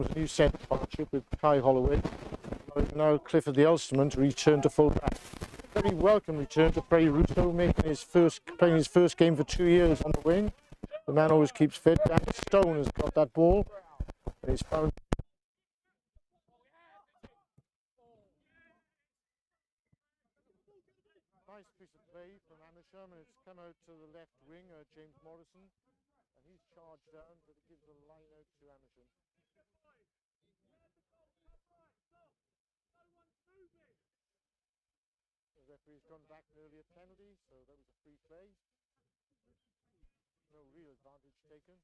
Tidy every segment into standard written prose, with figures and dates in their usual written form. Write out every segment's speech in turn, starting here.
a new centre partnership with Kai Holloway. Now Clifford the Ulsterman to return to full back. Very welcome return to Freddie Russo, playing his first game for 2 years on the wing. The man always keeps fit. Dan Stone has got that ball. And he's found. Nice piece of play from Amersham, and it's come out to the left wing, James Morrison, and he's charged down, but it gives a line out to Amersham. The referee's gone back an earlier penalty, so that was a free play. No real advantage taken.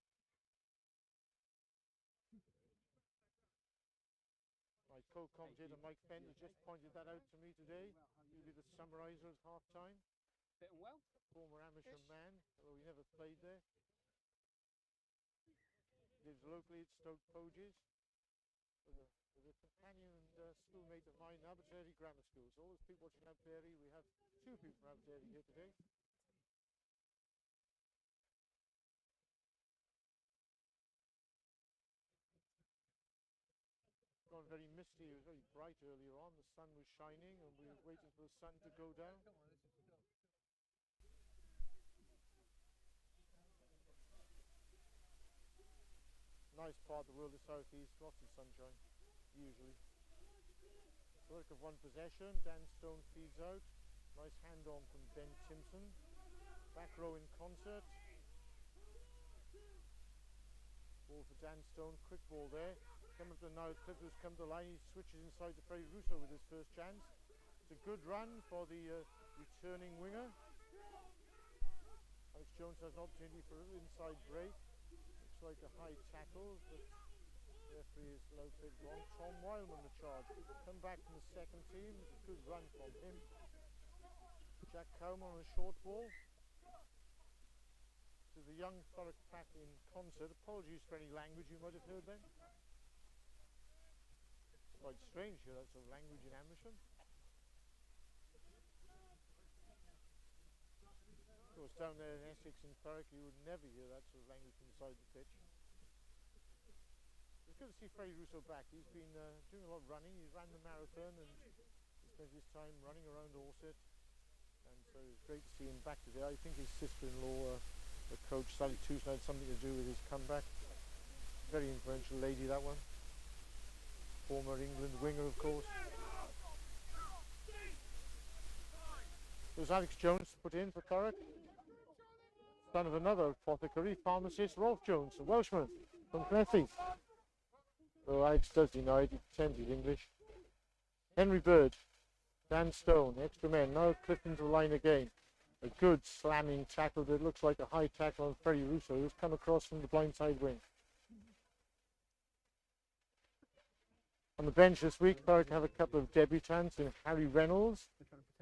My co-commentator Mike Fender just pointed that out to me today. He'll be the summariser at half-time. Fit and well. Former Amersham man, although he never played there. Lives locally at Stoke Poges. With a companion and schoolmate of mine now, but Abertary Grammar School. So all those people watching Abertary, we have 2 people from Abertary here today. Gone very misty. It was very bright earlier on. The sun was shining, and we were waiting for the sun to go down. Nice part of the world, the southeast, lots of sunshine, usually. Thurrock of 1 possession. Dan Stone feeds out. Nice hand on from Ben Timpson. Back row in concert. Ball for Dan Stone. Quick ball there. Coming up to now, Clifford's come to the line. He switches inside to Freddie Russo with his first chance. It's a good run for the returning winger. Alex Jones has an opportunity for an inside break. Looks like a high tackle, but the referee is allowed to take it on. Tom Wildman the charge. Come back from the second team. It's a good run from him. Jack Cowman on a short ball. To the young Thurrock pack in concert. Apologies for any language you might have heard then. Quite strange here, that sort of language in Amersham. Of course, down there in Essex and Thurrock, you would never hear that sort of language inside the pitch. It's good to see Freddie Russo back. He's been doing a lot of running. He ran the marathon and he spent his time running around Dorset. And so it's great to see him back today. I think his sister-in-law, the coach, Sally Tucson, had something to do with his comeback. Very influential lady, that one. Former England winger, of course. There's Alex Jones put in for Thurrock. Son of another apothecary, pharmacist, Rolf Jones, a Welshman from Clethley. So Alex does deny it, he pretends he's English. Henry Bird, Dan Stone, extra men. Now Clifton to the line again. A good slamming tackle that looks like a high tackle on Freddie Russo, who's come across from the blindside wing. On the bench this week, Thurrock have a couple of debutants in Harry Reynolds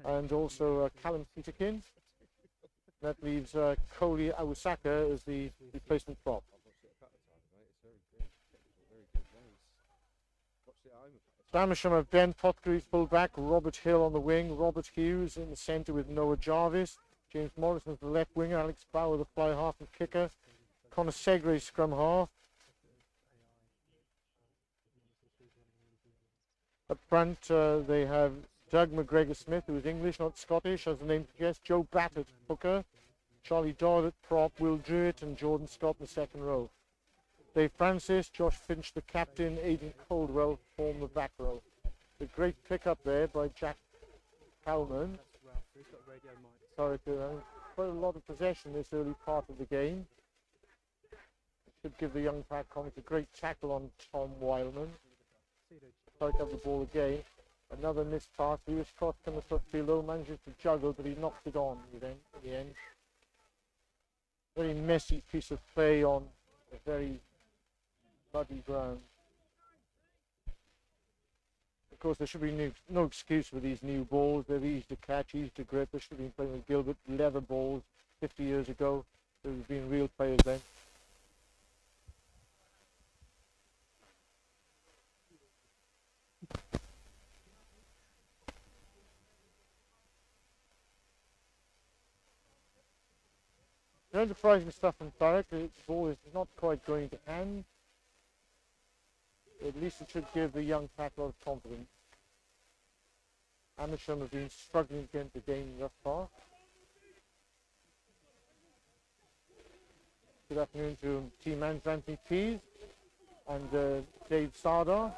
and also Callum Peterkin. That leaves Coley Awasaka as the replacement prop. Amersham have Ben Potkery full-back, Robert Hill on the wing, Robert Hughes in the centre with Noah Jarvis, James Morrison the left winger, Alex Bauer the fly half and kicker, Connor Segre scrum half. Up front, they have Doug McGregor-Smith, who is English, not Scottish, as the name suggests. Joe Battert, hooker. Charlie Dodd at prop. Will Jewett and Jordan Scott in the second row. Dave Francis, Josh Finch, the captain. Aidan Coldwell form the back row. A great pick-up there by Jack Cowman. Sorry, quite a lot of possession this early part of the game. Should give the young pack comics a great tackle on Tom Wildman. Pick up the ball again. Another missed pass. He was crossed in the foot below, manages to juggle, but he knocked it on in the end. Very messy piece of play on a very muddy ground. Of course, there should be no excuse for these new balls. They're easy to catch, easy to grip. They should have been playing with Gilbert leather balls 50 years ago. There would have been real players then. No surprising stuff from Thurrock. The ball is not quite going to hand. At least it should give the young pack a lot of confidence. Amersham have been struggling against the game thus far. Good afternoon to team manager Anthony Pease and Dave Sardar.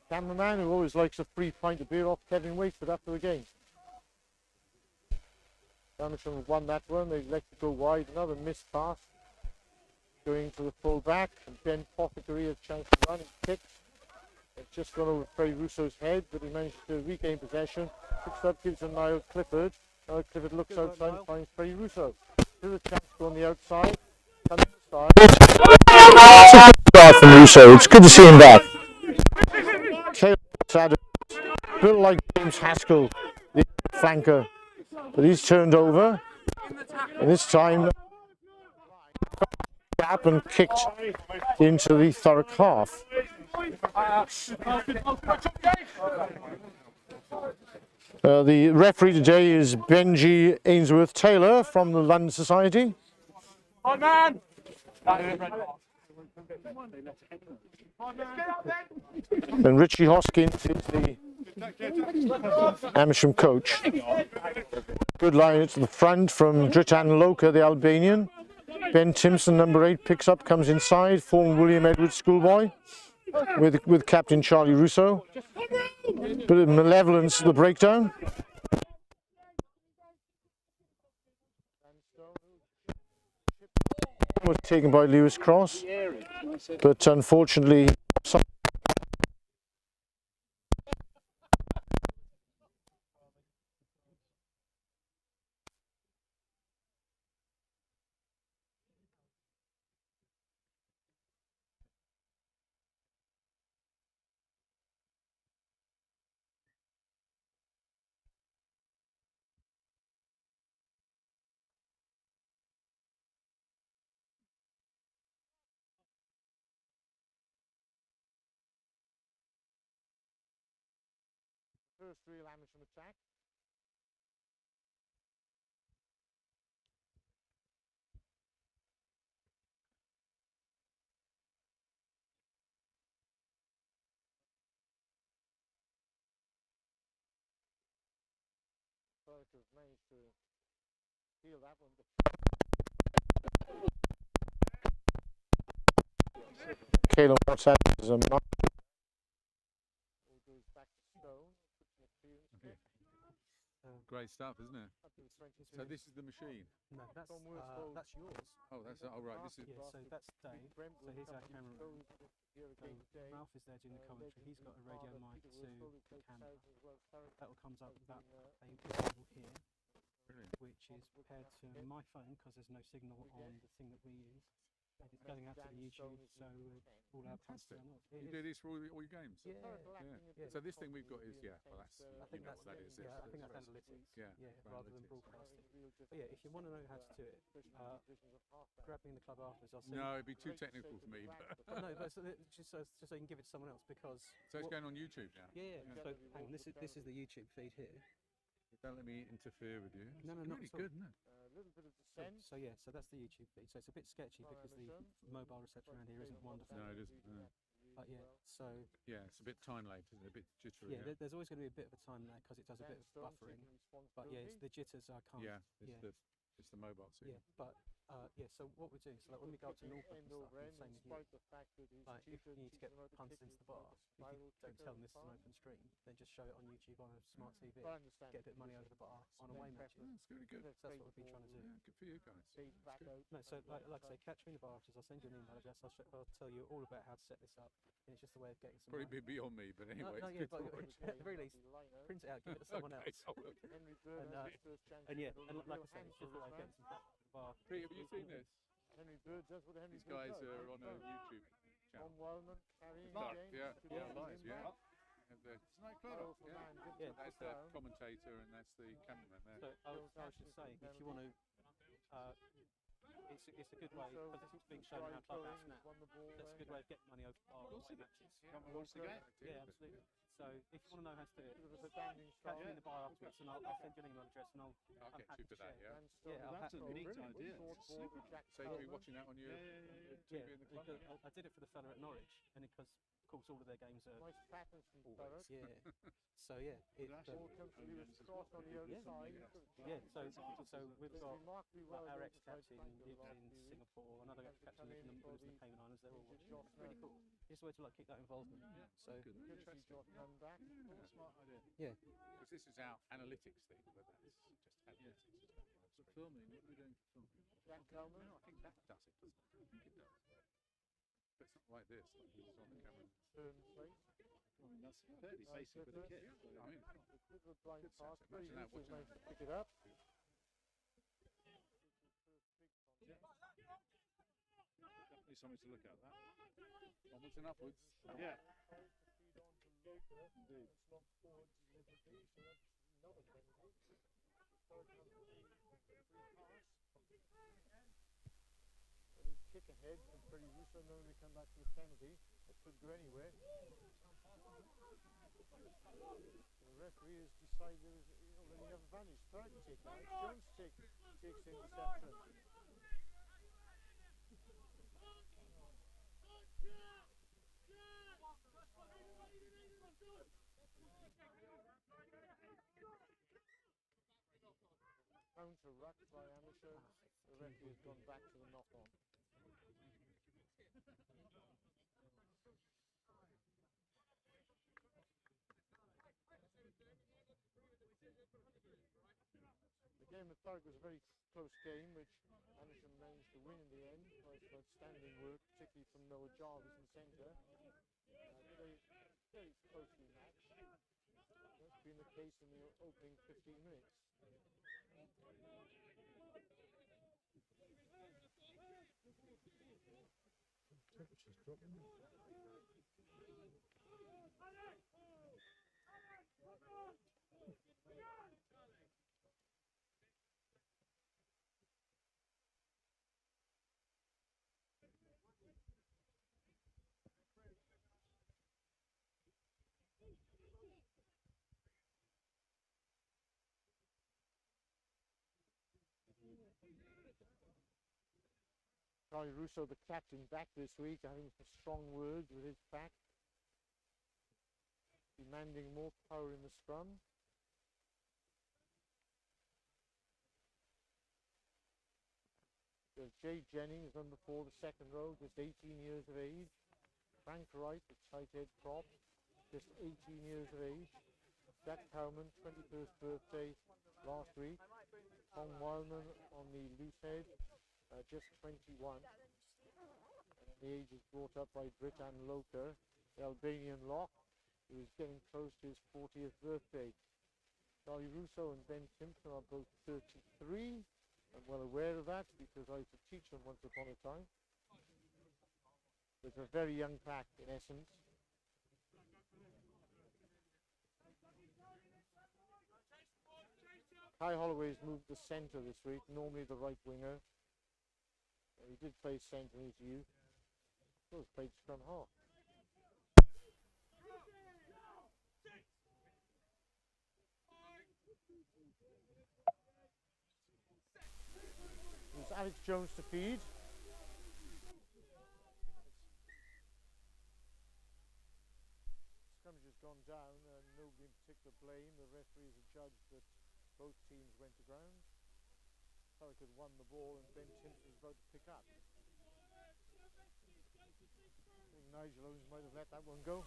Cameraman who always likes a free pint of beer off Kevin Waitford after the game. Amersham have won that one. They let it go wide. Another missed pass going to the full back. And Ben Pothecary has a chance to run and kick. It's just gone over Freddie Russo's head, but he managed to regain possession. Picks up, gives to Niall Clifford. Niall Clifford looks outside and finds Freddie Russo. There's a chance to go on the outside. Comes inside. Start from Russo. It's good to see him back. Taylor, a bit like James Haskell, the flanker, but he's turned over. And this time, gap and kicked into the Thurrock half. The referee today is Benji Ainsworth Taylor from the London Society. And Richie Hoskins is the Amersham coach. Good line at the front from Dritan Loka, the Albanian. Ben Timpson, number 8, picks up, comes inside. Former William Edwards schoolboy with captain Charlie Russo. Bit of malevolence to the breakdown. Was taken by Lewis Cross, but unfortunately first real Amersham attack. Thurrock has managed to steal that one. Caleb Watson is a mark. Goes back to Stone. Great stuff, isn't it? So this is the machine. No, that's yours. Oh, that's right. This is. Yeah, so that's Dave. So here's our cameraman. Ralph is there doing the commentary. He's got a radio mic to the camera. That will comes up with a cable here, which is paired to my phone because there's no signal on the thing that we use. And it's going out to the YouTube, so all our posts are not. You do this for all your games? Yeah. So this thing we've got is well, that's. I think that's that is. Yeah, I think that's analytics. Yeah, rather than broadcasting. But yeah, if you want to know how to do it, grab me in the club afterwards. I'll see. No, it'd be too technical for me. No, but just so you can give it to someone else because. So it's going on YouTube now. Yeah. So hang on, this is the YouTube feed here. Don't let me interfere with you. No, it's really good, isn't it? So that's the YouTube feed. So it's a bit sketchy because the mobile reception around here isn't wonderful. No, it isn't. No. But yeah, so it's a bit time late, isn't it? A bit jittery. Yeah, there's always going to be a bit of a time lag because it does a bit of buffering. But yeah, it's the jitters I can't. Yeah, it's the mobile signal. Yeah, but so what we're doing, so like when we go up to Norfolk and stuff, it's the same with you. Like if you need to get punts into the bar, if you don't tell them this is an open stream, then just show it on YouTube on a smart TV. Get a bit of money over the bar on away matches. That's really good. That's what we've been trying to do. Yeah, good for you guys. No, so like I say, catch me in the bar afterwards. I'll send you an email address. I'll tell you all about how to set this up. And it's just a way of getting some. Probably be beyond me, but anyway, it's good for at the very least, print it out, give it to someone else. And yeah, and like I say, it's just a way of getting some bar. Pete, have you seen this? Henry Bird does what Henry These guys are on a YouTube channel. Wellman carrying live, live, That's the commentator and that's the cameraman there. So I was just saying, if you want to, it's a good way because it's being shown on our clubhouse now. That's a good way of getting money over bar matches. Watch the game. Yeah, absolutely. So if you want to know how to do it, Bit of a standing catch start. me in the bar afterwards, and I'll send you an email address, and I'll I'm get happy you for to that, share. yeah? And still Yeah, with I'll that That's a goal. neat Brilliant. idea. Short It's ball super. with Jack So you'll be Coleman. watching that on your Yeah, TV in the club? because I did it for the fella at Norwich, and because of course all of their games are. Nice patterns from Always. Thurrock. Yeah. So yeah, it. Ball comes to Lewis Cross on the other Yeah. side. Yeah. So we've Played got remarkably well our against ex-captain Frank the lives last in few weeks. Singapore, another Had to ex-captain come lives in in for the Cayman Islands. They're all injured watching. Josh Really Nunn. cool. Just a way to like keep that involvement. So Good. Good to see Interesting. Josh Nunn back. Yeah, smart idea. yeah. Because this is our analytics thing, but that's just analytics. For filming, what are we doing for filming? Jack Coleman. No, I think that does it, doesn't it? I think it does. But it's not like this, like he's on the camera. Turn place. I mean, that's fairly basic with a kit. Yeah, I mean, Bit of a blind Good pass. sense. Very Imagine that Russo watching managed to pick it up. Definitely something to look at. That. onwards and upwards. Yeah. Indeed. Slot forward deliberately, so that's not a penalty. And he kick ahead from Freddie Russo, knowing they come back to the penalty. That could go anywhere. The referee has decided there's already enough advantage. Thurrock take out. Jones takes interception. Counter ruck by Amersham. The referee has gone back to the knock-on. The game at Thurrock was a very close game, which Amersham managed to win in the end. Quite outstanding work, particularly from Noah Jarvis in centre. Very closely matched. That's been the case in the opening 15 minutes. Temperature's dropping. Charlie Russo, the captain, back this week, having some strong words with his back, demanding more power in the scrum. There's Jay Jennings, number 4, the second row, just 18 years of age. Frank Wright, the tight head prop, just 18 years of age. Jack Cowman, 21st birthday last week. Tom Wildman on the loose head, just 21. And the age is brought up by Britan Loker, the Albanian lock, who is getting close to his 40th birthday. Charlie Russo and Ben Simpson are both 33. I'm well aware of that because I used to teach them once upon a time. It's a very young pack in essence. Kai Holloway's moved to centre this week, normally the right winger. He did play centre in his youth. He also played scrum half. It was Alex Jones to feed. Scrummage has gone down and nobody in particular blame. The referee is a judge that both teams went to ground. Thurrock had won the ball and Ben Simpson was about to pick up. I think Nigel Owens might have let that one go.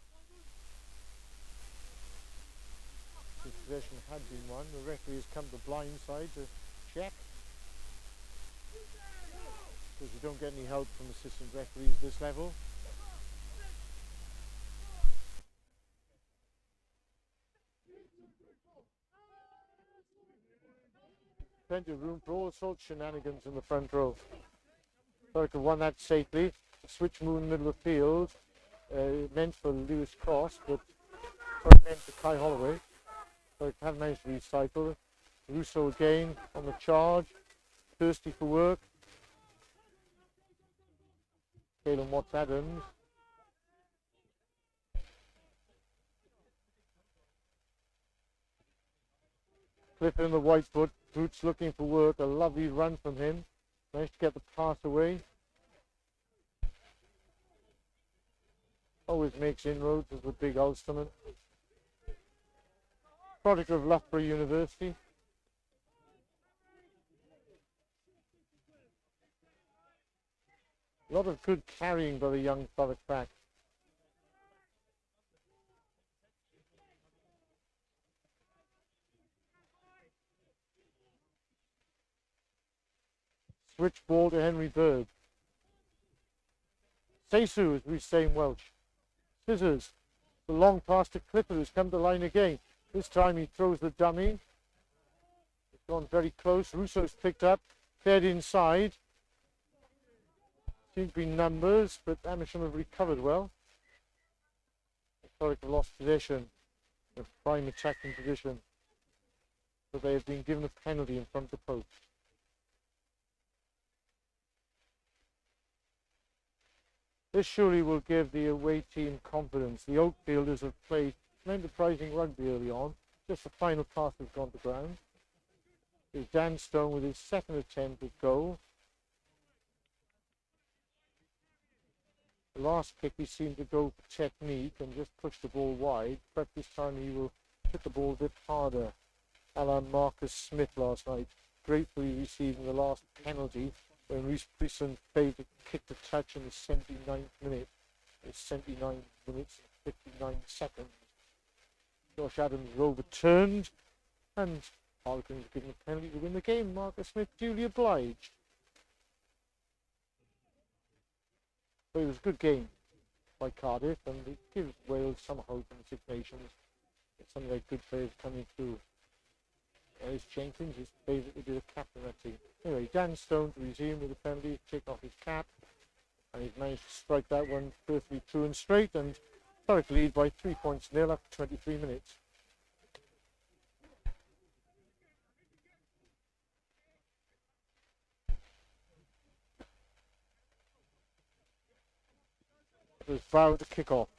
Since possession had been won, the referee has come to blind side to check. Because you don't get any help from assistant referees at this level. Plenty of room for all sorts of shenanigans in the front row. Thurrock have won that safely. The switch move in the middle of the field meant for Lewis Cross, but meant for Kai Holloway. Thurrock have managed to recycle. Russo again on the charge, thirsty for work. Caelan Watts-Adams. Clifford in the white foot. Boots looking for work. A lovely run from him. Managed to get the pass away. Always makes inroads as the big Ulsterman. Product of Loughborough University. A lot of good carrying by the young Thurrock pack. Switch ball to Henry Bird. Seisu, as we say in Welsh. Scissors. The long pass to Clifford, who's come to line again. This time he throws the dummy. It's gone very close. Russo's picked up. Cleared inside. Seems to be numbers, but Amersham have recovered well. Thurrock have lost possession. A prime attacking position. So they have been given a penalty in front of the post. This surely will give the away team confidence. The Oakfielders have played enterprising rugby early on. Just the final pass has gone to ground. Here's Dan Stone with his second attempt at goal. The last kick he seemed to go for technique and just push the ball wide, but this time he will hit the ball a bit harder. A la Marcus Smith last night, gratefully receiving the last penalty when Rhys Priestland failed to kick the touch in the 79th minute. It's 79 minutes and 59 seconds. Josh Adams is overturned and Harlequins given a penalty to win the game. Marcus Smith duly obliged. But it was a good game by Cardiff and it gives Wales some hope in the Six Nations. It's some of their good players coming through. There's Jenkins, his favourite to be the captain of that team. Anyway, Dan Stone to resume with the penalty, take off his cap, and he's managed to strike that one perfectly true and straight, and Thurrock lead by 3 points nil after 23 minutes. It was Vow to kick off.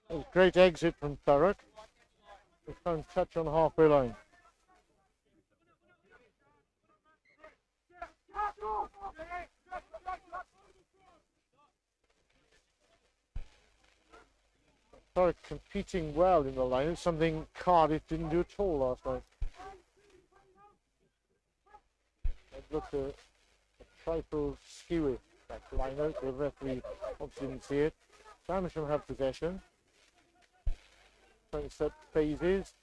It was a great exit from Thurrock. They found touch on the halfway line. Thurrock competing well in the line. It's something Cardiff didn't do at all last night. It looked a trifle skewy, that line out. The referee obviously didn't see it. So Amersham have possession. Trying to set phases.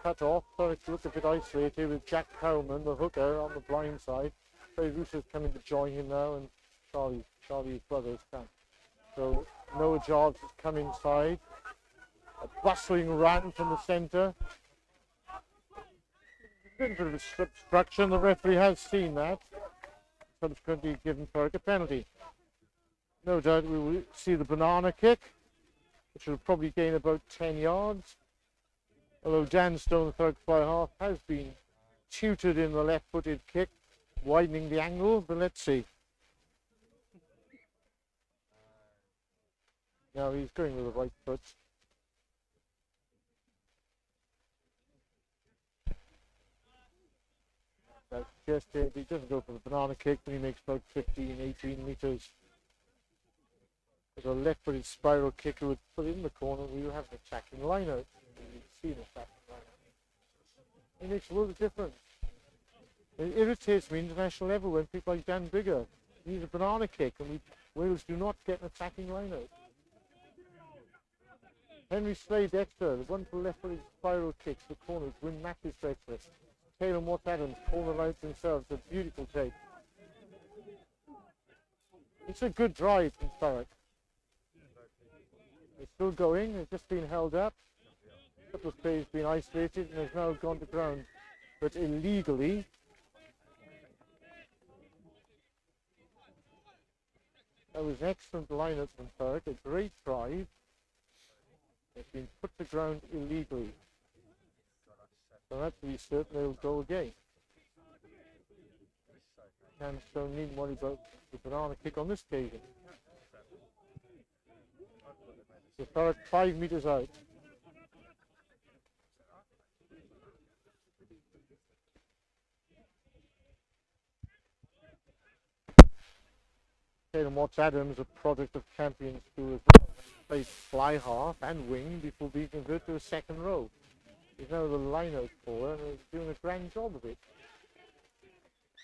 Cut off. Thurrock looked a bit isolated with Jack Cowman, the hooker, on the blind side. Ray Russo's coming to join him now, and Charlie's brother's come. So Noah Jobs has come inside. A bustling run from the centre. A bit of a obstruction. The referee has seen that. Subsequently given Thurrock a penalty. No doubt we will see the banana kick, which will probably gain about 10 yards. Although Dan Stone, the Thurrock fly half, has been tutored in the left-footed kick, widening the angle, but let's see. Now he's going with the right foot. That's just it. He doesn't go for the banana kick, but he makes about 15, 18 metres. With a left-footed spiral kicker would put it in the corner, we would have an attacking line-out. We've seen an attacking line-out. It makes a lot of difference. It irritates me international level when people like Dan Bigger need a banana kick and Wales do not get an attacking line-out. Henry Slade Dexter, the wonderful left-footed spiral kicks to corners, win matches for Express. Taylor Watt Adams, corner lights themselves, a beautiful take. It's a good drive from Thurrock. They still going. It's just been held up. A couple of players been isolated and has now gone to ground, but illegally. That was an excellent lineup from Thurrock, a great drive. It's been put to ground illegally. So that's to be certain they'll go again. Sandstone needn't worry about the banana kick on this occasion. So Thurrock 5 metres out. Taylor Watts Adams, a product of champions who has played fly half and wing before being converted to a second row. He's now the line-out for and is doing a grand job of it.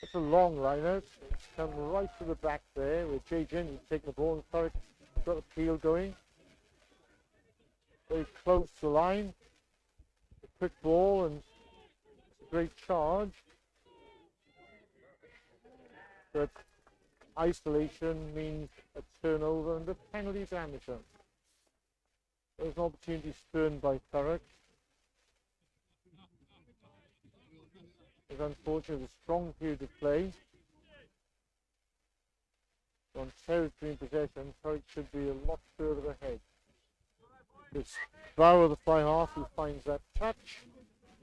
It's a long line-out. It's come right to the back there with Jay Jennings taking the ball and Thurrock has got a peel going. Very close to the line. A quick ball and a great charge. But isolation means a turnover and a penalty to Amersham. There's an opportunity spurned by Thurrock. It's unfortunate, a strong period of play. On territory in possession, Thurrock should be a lot further ahead. It's Bauer, the fly half, who finds that touch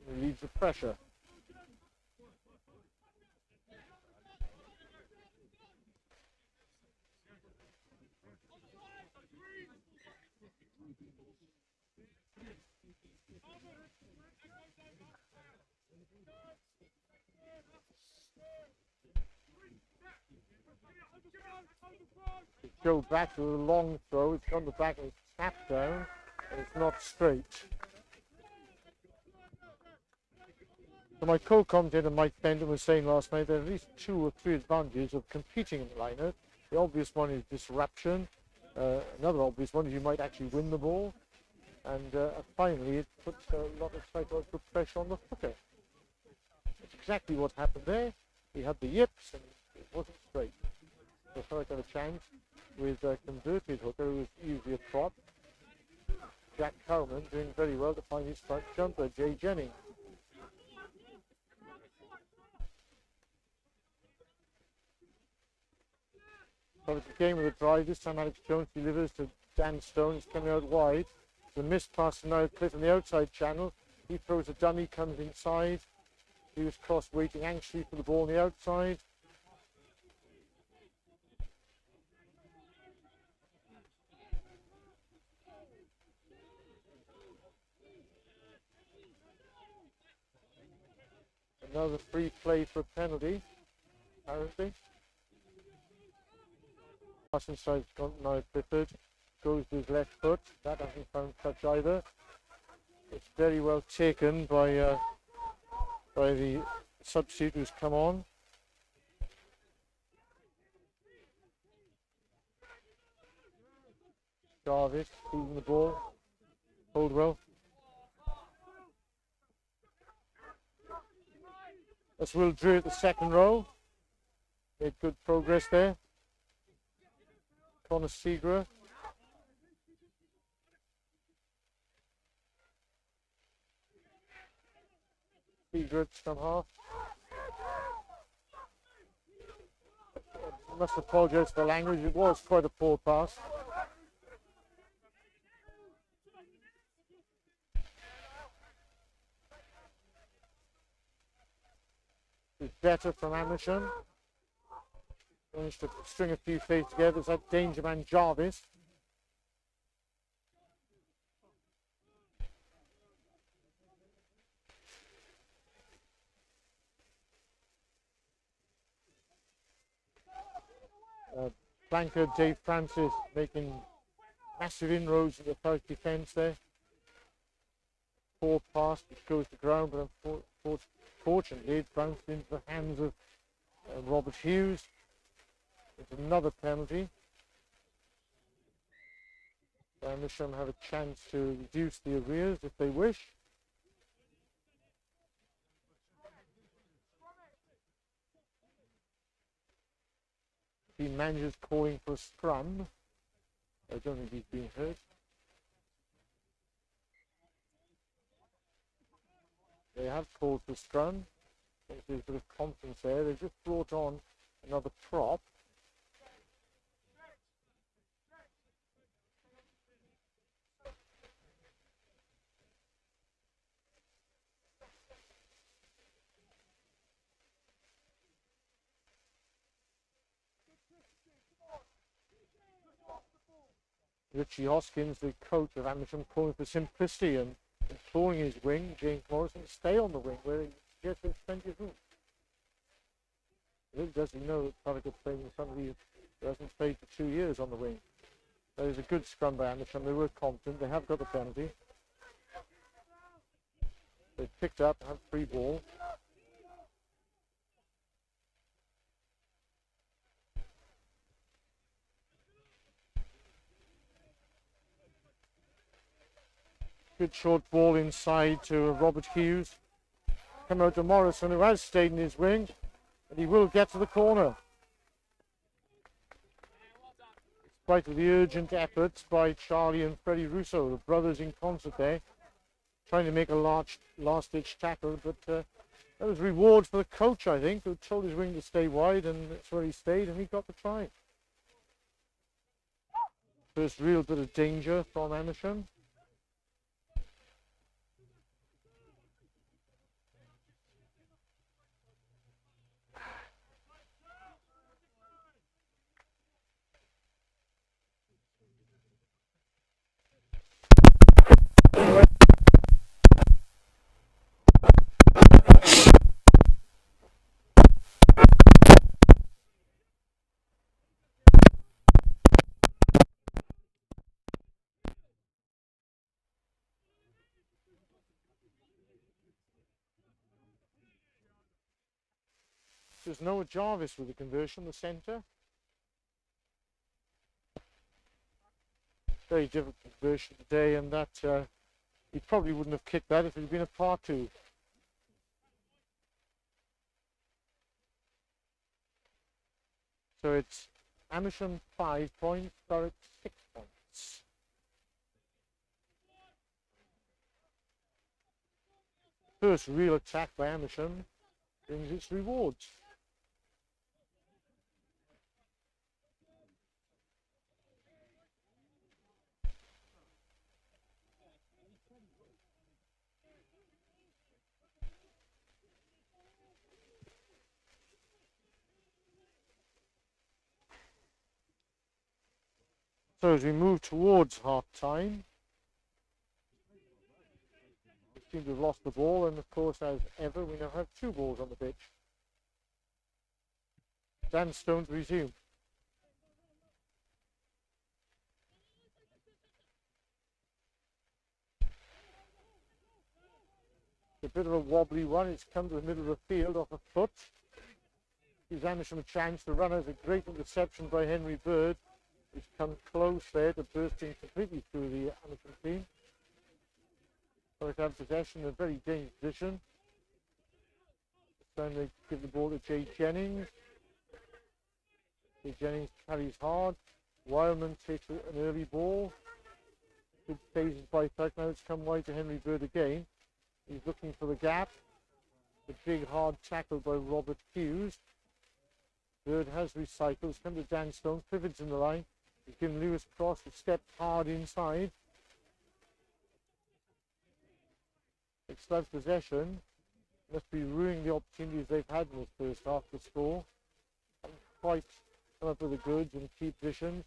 and relieves the pressure. Go back to the long throw. It's on the back and it's tapped down, and it's not straight. So my co-commentator Mike Benton was saying last night there are at least 2 or 3 advantages of competing in the lineup. The obvious one is disruption. Another obvious one is you might actually win the ball. And finally, it puts a lot of psychological pressure on the hooker. That's exactly what happened there. He had the yips and it wasn't straight. So Thurrock had a chance with a converted hooker who was usually a prop. Jack Cowman doing very well to find his front jumper, Jay Jennings. So it's a game with a drive. This time Alex Jones delivers to Dan Stone. It's coming out wide. The missed pass to now Cliff on the outside channel. He throws a dummy, comes inside. He was cross waiting anxiously for the ball on the outside. Another free play for a penalty, apparently. Pass inside now Clifford. Goes to his left foot. That hasn't found touch either. It's very well taken by the substitute who's come on. Jarvis feeding the ball. Holdwell. That's Will Drew at the second row. Made good progress there. Connor Segra. Segra at scrum half. I must apologise for the language. It was quite a poor pass. It's better from Amersham. Managed to string a few plays together. There's that danger man Jarvis. Flanker Dave Francis making massive inroads in the Thurrock defence there. Poor pass which goes to ground, but unfortunately it bounced into the hands of Robert Hughes. It's another penalty. Amersham have a chance to reduce the arrears if they wish. Team manager's calling for a scrum. I don't think he's being hurt. They have called for scrum. There's a bit of confidence there. They've just brought on another prop. Richie Hoskins, the coach of Amersham, calling for simplicity and imploring his wing, James Morrison, to stay on the wing where he gets there's plenty of room. Little does he know that Thurrock is playing with somebody who hasn't played for 2 years on the wing. That is a good scrum by Amersham. They were confident. They have got the penalty. They picked up and have free ball. Good short ball inside to Robert Hughes. Come out to Morrison, who has stayed in his wing, and he will get to the corner. In spite of the urgent efforts by Charlie and Freddie Russo, the brothers in concert there, trying to make a last-ditch tackle, but that was reward for the coach, I think, who told his wing to stay wide, and that's where he stayed, and he got the try. First real bit of danger from Amersham. There's Noah Jarvis with the conversion, the centre. Very different conversion today, and that he probably wouldn't have kicked that if it had been a par 2. So it's Amersham 5 points, Thurrock 6 points. First real attack by Amersham brings its rewards. So as we move towards half time, we seem to have lost the ball, and of course, as ever, we now have 2 balls on the pitch. Dan Stone to resume. A bit of a wobbly one. It's come to the middle of the field off a foot. Gives Amersham a chance. The runner has a great interception by Henry Bird, who's come close there to bursting completely through the Amersham team. So they have possession in a very dangerous position. Then they give the ball to Jay Jennings. Jay Jennings carries hard. Wildman takes an early ball. Good phases by Thurrock. Now it's come wide to Henry Bird again. He's looking for the gap. The big hard tackle by Robert Hughes. Bird has recycled. It's come to Dan Stone. Pivots in the line. He's given Lewis Cross a step hard inside. Extra possession. Must be ruining the opportunities they've had in this first half to score. Haven't quite come up with the goods and key positions.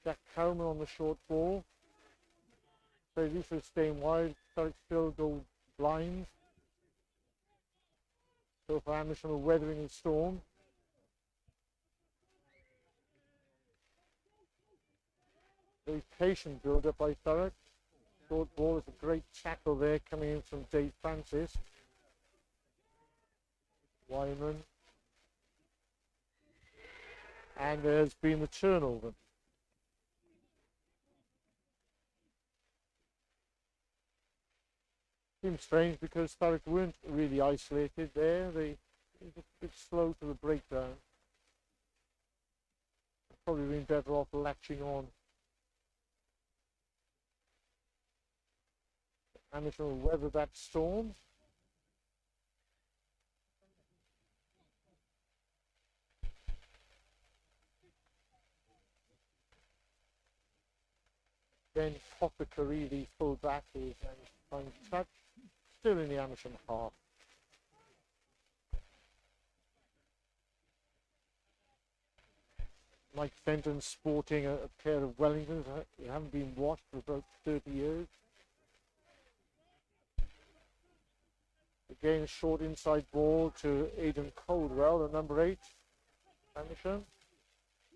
Jack Cowman on the short ball. So Lisa staying wide. Thurrock still go blind. So for Amersham are weathering the storm. Very patient build up by Thurrock. Short ball is a great tackle there coming in from Dave Francis. Wyman. And there's been the turnover. Seems strange because Thurrock weren't really isolated there. They were a bit slow to the breakdown. Probably been better off latching on. Amersham will weather that storm. Then Poppicary, the full back, is trying to touch. Still in the Amersham half. Mike Fenton sporting a pair of Wellingtons that haven't been washed for about 30 years. Again, a short inside ball to Aidan Coldwell, the number 8, Amersham.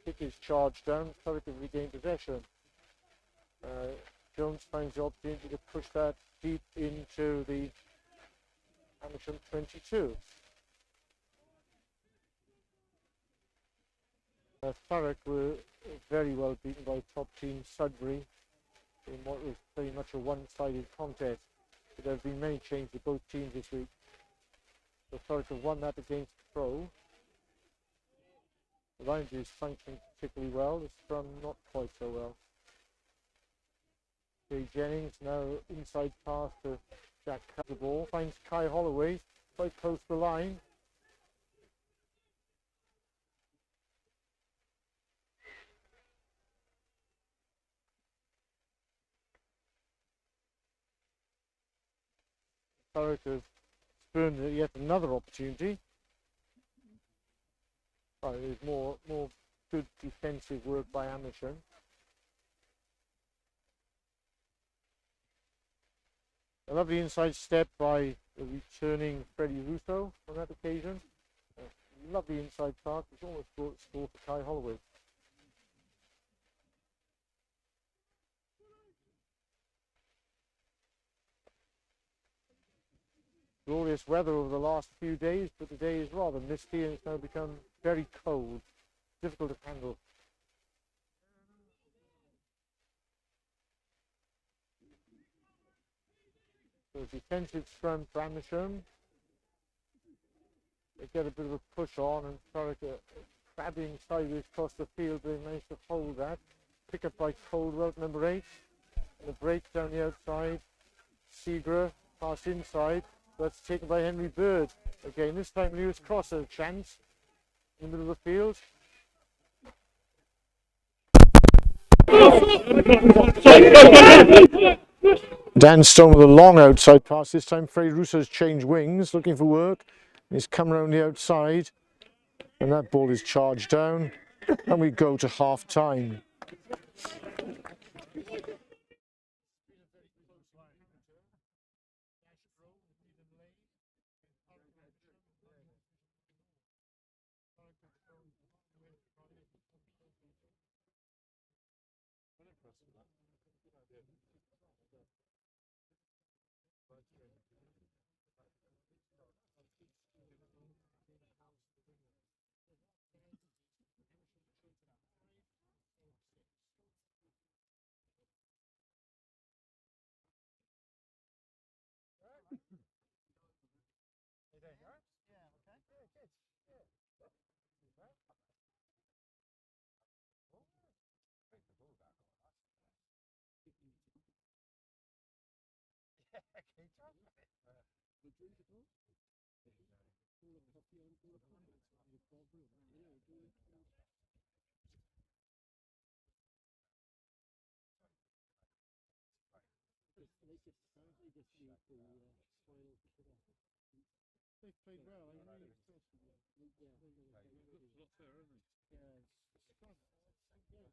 Kick is charged down, Thurrock have regained possession. Jones finds the opportunity to push that deep into the Amersham 22. Thurrock were very well beaten by top team Sudbury in what was very much a one-sided contest. But there have been many changes to both teams this week. So Thurrock have won that against Crow. The line is functioning particularly well, the scrum not quite so well. Jay Jennings now inside pass to Jack cuts the ball, finds Kai Holloway quite close to the line. Thurrock have spurned yet another opportunity. There's more good defensive work by Amersham. A lovely inside step by the returning Freddie Russo on that occasion. A lovely inside pass, which almost brought the score for Kai Holloway. Glorious weather over the last few days, but the day is rather misty and it's now become very cold, difficult to handle. So defensive scrum for Amersham. They get a bit of a push on and Thurrock crabbing sideways across the field, but they managed to hold that. Pick up by Coldwell, number 8. And a break down the outside. Seagra pass inside. That's taken by Henry Bird. Again, this time Lewis Cross has a chance in the middle of the field. Dan Stone with a long outside pass. This time Freddie Russo's changed wings, looking for work. He's come around the outside. And that ball is charged down. And we go to half time. They played well. I really thought they were. A lot fairer, isn't it? Yeah, Scott. Yeah, Stone.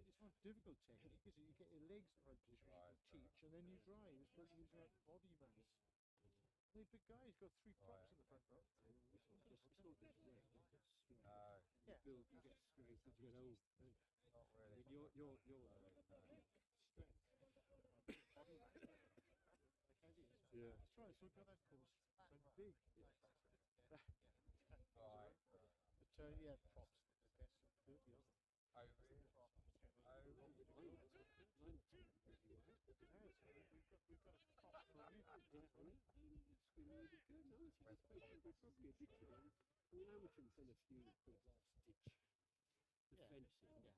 It's not difficult technique, is it? You get your legs in the right position, you teach, and then you drive. It's about using that body mass. The big guy's got 3 props in the front row. It's not just weight. Yeah. You get strength as you get old. Not really. Your strength. Body mass. Yeah. That's right. So we've got that course. But big. Right. But yeah, props. The best of 30 of them. We've got a cop for you. Amersham done a few good last-ditch defensive goals. But no, only 7 in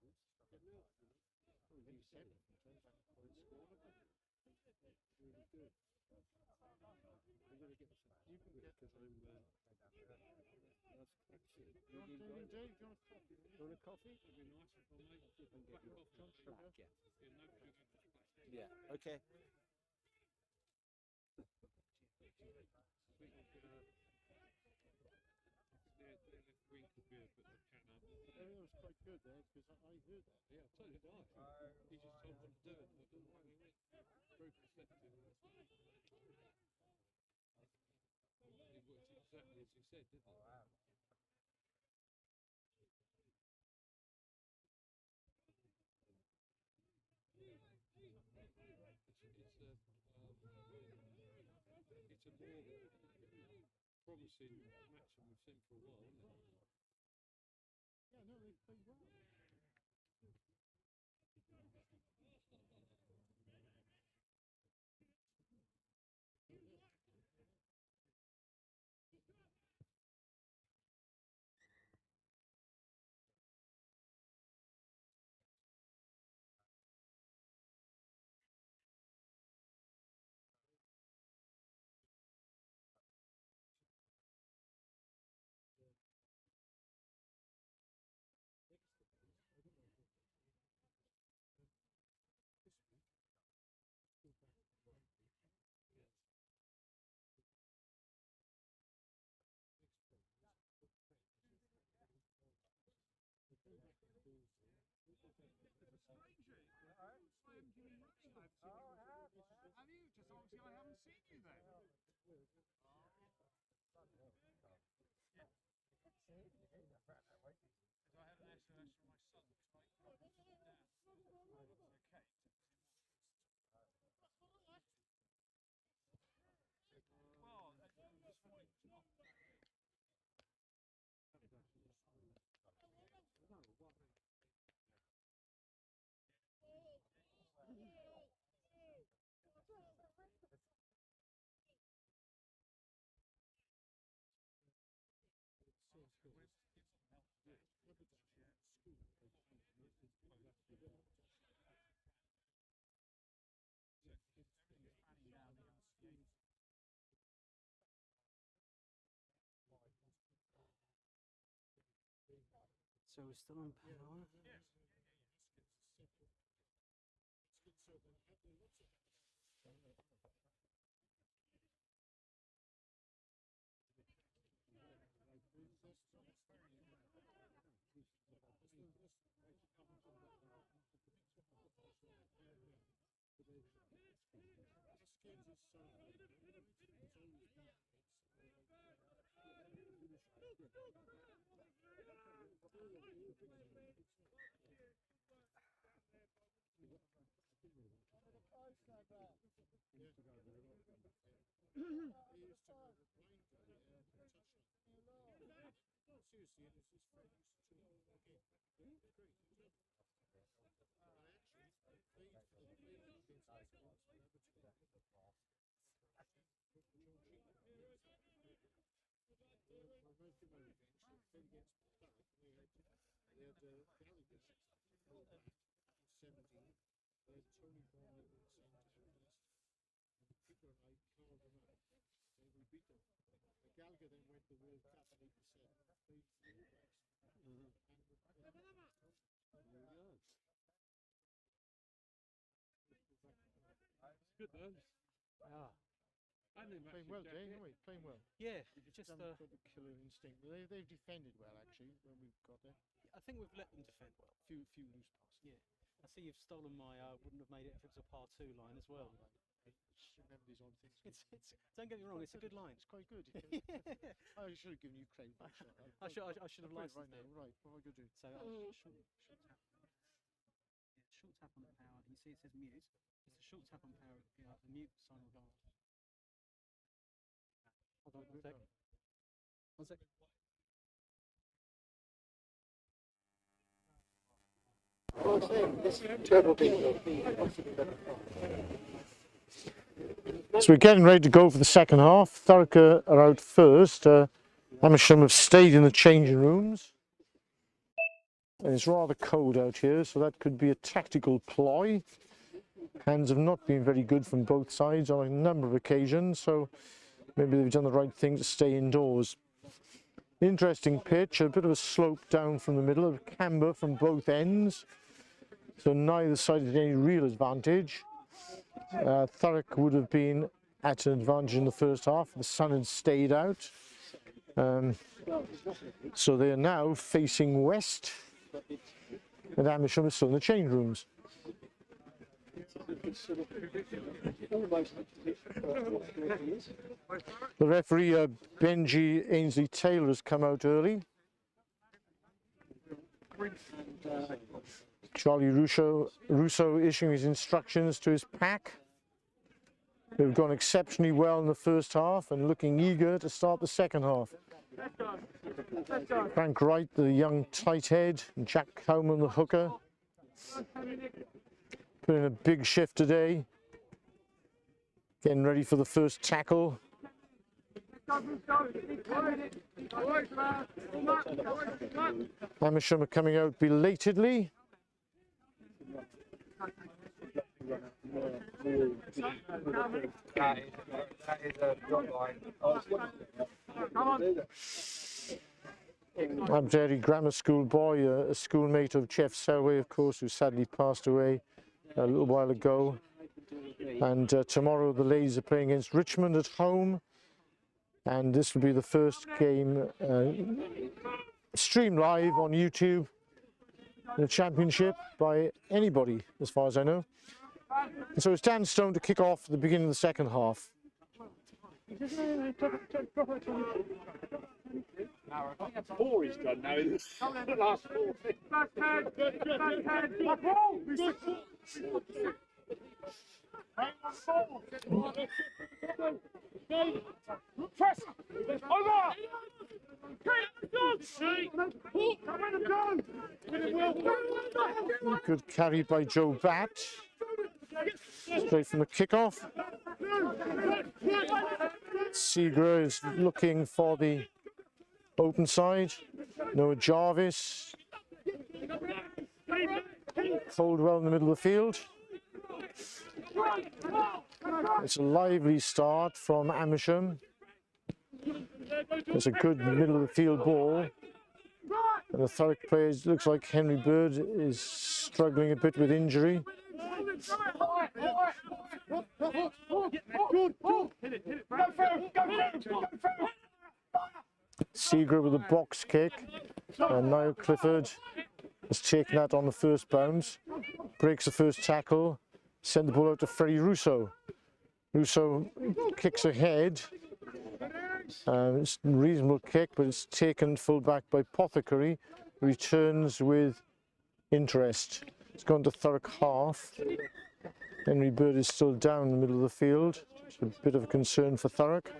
terms of points scored. Really good. I'm going to get some. You can get because I'm. You want anything, Dave? Do you want a coffee? You want a coffee? It'd be nice if I made black coffee. Sugar? Yeah, no sugar, just black. Yeah, okay. Green could be a bit of a can up. That was quite good there, because I heard that. Yeah, so did I. He just told what to do and very perceptive. It worked exactly as he said, didn't it? Wow. It's a more promising match than we've seen for a while, isn't it? Yeah, no, they played well. Have you? Just obviously I haven't seen you then. Because I had an SMS from my son. Well, this morning was not. So we're still on power. Seriously, and it's his friend used to train again. It's great, isn't it? And actually, they played for the players against us once in Everton. My most memory bench, they played against Thurrock, and they had Gallagher, fullback, 17. They had Tony Bond in centre, and Peter and I carved them out, and we beat them. Gallagher then went to the World Cup in '87, played fullbacks. It's good though. Ah, And they Playing well, Jay, haven't we? Playing well. yeah. Just Some sort of killer instinct. They've defended well, actually, when we've got there. I think we've let them defend well. Few loose passes. Yeah. I see you've stolen my wouldn't have made it if it was a par 2 line as well. Remember these odd things. Don't get me wrong, it's a good line. It's quite good. I should have given you credit. I should have licensed right now. it. Right, what am I going to do? So short tap. Yeah, short tap on the power. And you see it says mute. It's a short tap on power. The mute sign will go on. Hold on, 1 sec. 1 sec. So we're getting ready to go for the second half. Thurrock are out first. Amersham have stayed in the changing rooms. And it's rather cold out here, so that could be a tactical ploy. Hands have not been very good from both sides on a number of occasions, so maybe they've done the right thing to stay indoors. Interesting pitch, a bit of a slope down from the middle, a camber from both ends. So neither side had any real advantage. Thurrock would have been at an advantage in the first half. The sun had stayed out. So they are now facing west, and Amersham is still in the change rooms. The referee, Benji Ainsley-Taylor, has come out early. Charlie Russo issuing his instructions to his pack. They've gone exceptionally well in the first half and looking eager to start the second half. Frank Wright, the young tight head, and Jack Cowman, the hooker, put in a big shift today, getting ready for the first tackle. Amersham are coming out belatedly. That is a drop line. Abderry Grammar School boy, a schoolmate of Jeff Selway, of course, who sadly passed away a little while ago. And tomorrow the ladies are playing against Richmond at home, and this will be the first game streamed live on YouTube in the championship by anybody, as far as I know. And so it's Dan Stone to kick off at the beginning of the second half. Four he's done now in the last 4. Good carry by Joe Batt. Straight from the kickoff. Seagra is looking for the open side. Noah Jarvis. Coldwell in the middle of the field. It's a lively start from Amersham. It's a good middle of the field ball. And the Thurrock players, looks like Henry Bird is struggling a bit with injury. Seagra with a box kick, and Niall Clifford has taken that on the first bounce, breaks the first tackle, send the ball out to Freddie Russo. Russo kicks ahead, it's a reasonable kick, but it's taken full back by Pothecary, returns with interest. It's gone to Thurrock half. Henry Bird is still down in the middle of the field. It's a bit of a concern for Thurrock.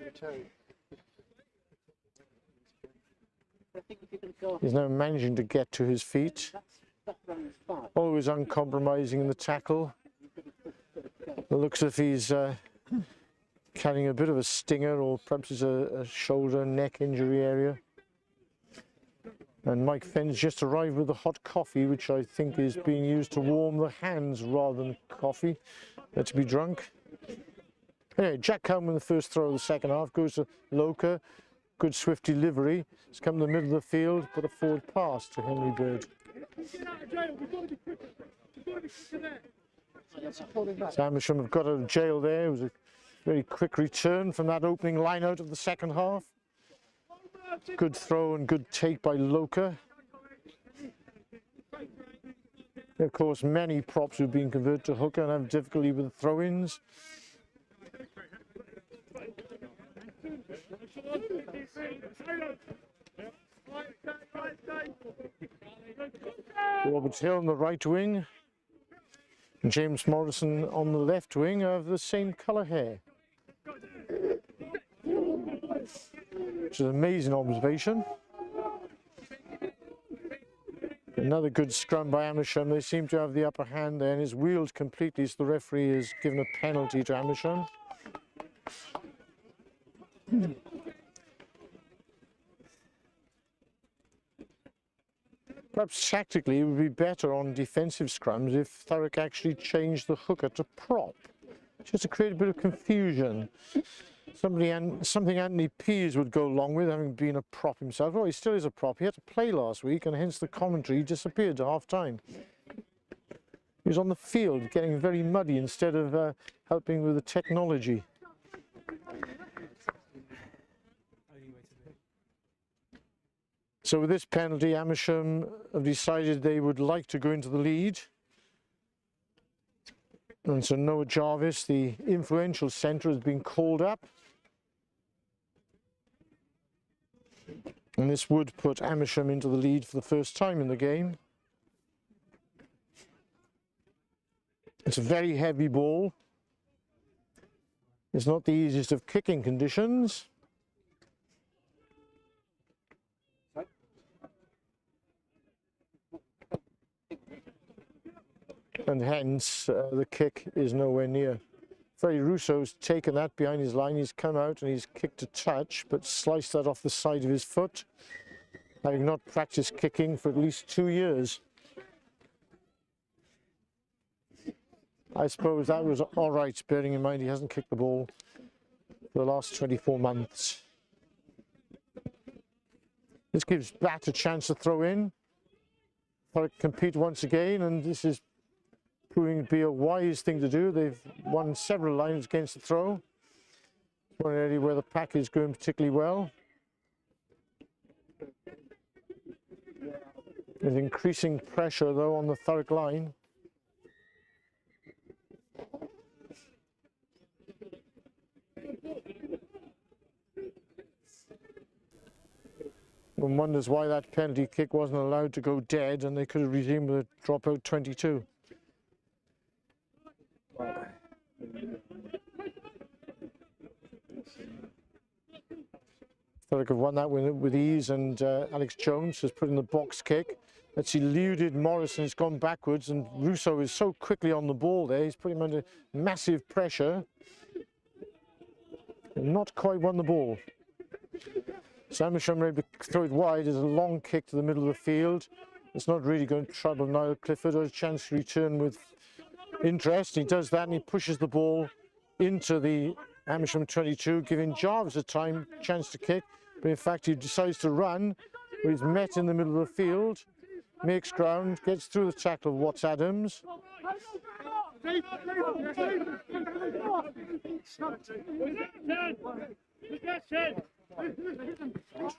He's now managing to get to his feet. Always uncompromising in the tackle. It looks as if he's carrying a bit of a stinger, or perhaps it's a shoulder, neck injury area. And Mike Fenn's just arrived with the hot coffee, which I think is being used to warm the hands rather than coffee to be drunk. Anyway, Jack Cowman, the first throw of the second half, goes to Loka. Good swift delivery. It's come to the middle of the field, put a forward pass to Henry Bird. So Amersham have got out of jail there. It was a very quick return from that opening line out of the second half. Good throw and good take by Loka. Of course, many props who've been converted to hooker and have difficulty with the throw-ins. Robert Hill on the right wing, and James Morrison on the left wing have the same colour hair. Which is an amazing observation. Another good scrum by Amersham. They seem to have the upper hand there, and it's wheeled completely, so the referee has given a penalty to Amersham. Perhaps tactically it would be better on defensive scrums if Thurrock actually changed the hooker to prop, just to create a bit of confusion. Something Anthony Pease would go along with, having been a prop himself. Oh, he still is a prop. He had to play last week, and hence the commentary disappeared to half-time. He was on the field, getting very muddy instead of helping with the technology. So with this penalty, Amersham have decided they would like to go into the lead. And so Noah Jarvis, the influential centre, has been called up. And this would put Amersham into the lead for the first time in the game. It's a very heavy ball. It's not the easiest of kicking conditions. And hence the kick is nowhere near. Ferry Russo's taken that behind his line. He's come out and he's kicked a touch, but sliced that off the side of his foot, having not practiced kicking for at least 2 years. I suppose that was all right, bearing in mind he hasn't kicked the ball for the last 24 months. This gives Batt a chance to throw in. Thurrock compete once again, and this is proving to be a wise thing to do. They've won several lines against the throw. One area where the pack is going particularly well. There's increasing pressure though on the Thurrock line. One wonders why that penalty kick wasn't allowed to go dead and they could have resumed with a dropout 22. Thurrock have won that with ease, and Alex Jones has put in the box kick. That's eluded Morrison, it's gone backwards, and Russo is so quickly on the ball there, he's put him under massive pressure. And not quite won the ball. So Amersham are able to throw it wide. There's a long kick to the middle of the field. It's not really going to trouble Niall Clifford. Has a chance to return with interest. He does that and he pushes the ball into the Amersham 22, giving Jarvis a chance to kick. But in fact, he decides to run, but he's met in the middle of the field, makes ground, gets through the tackle of Watts Adams.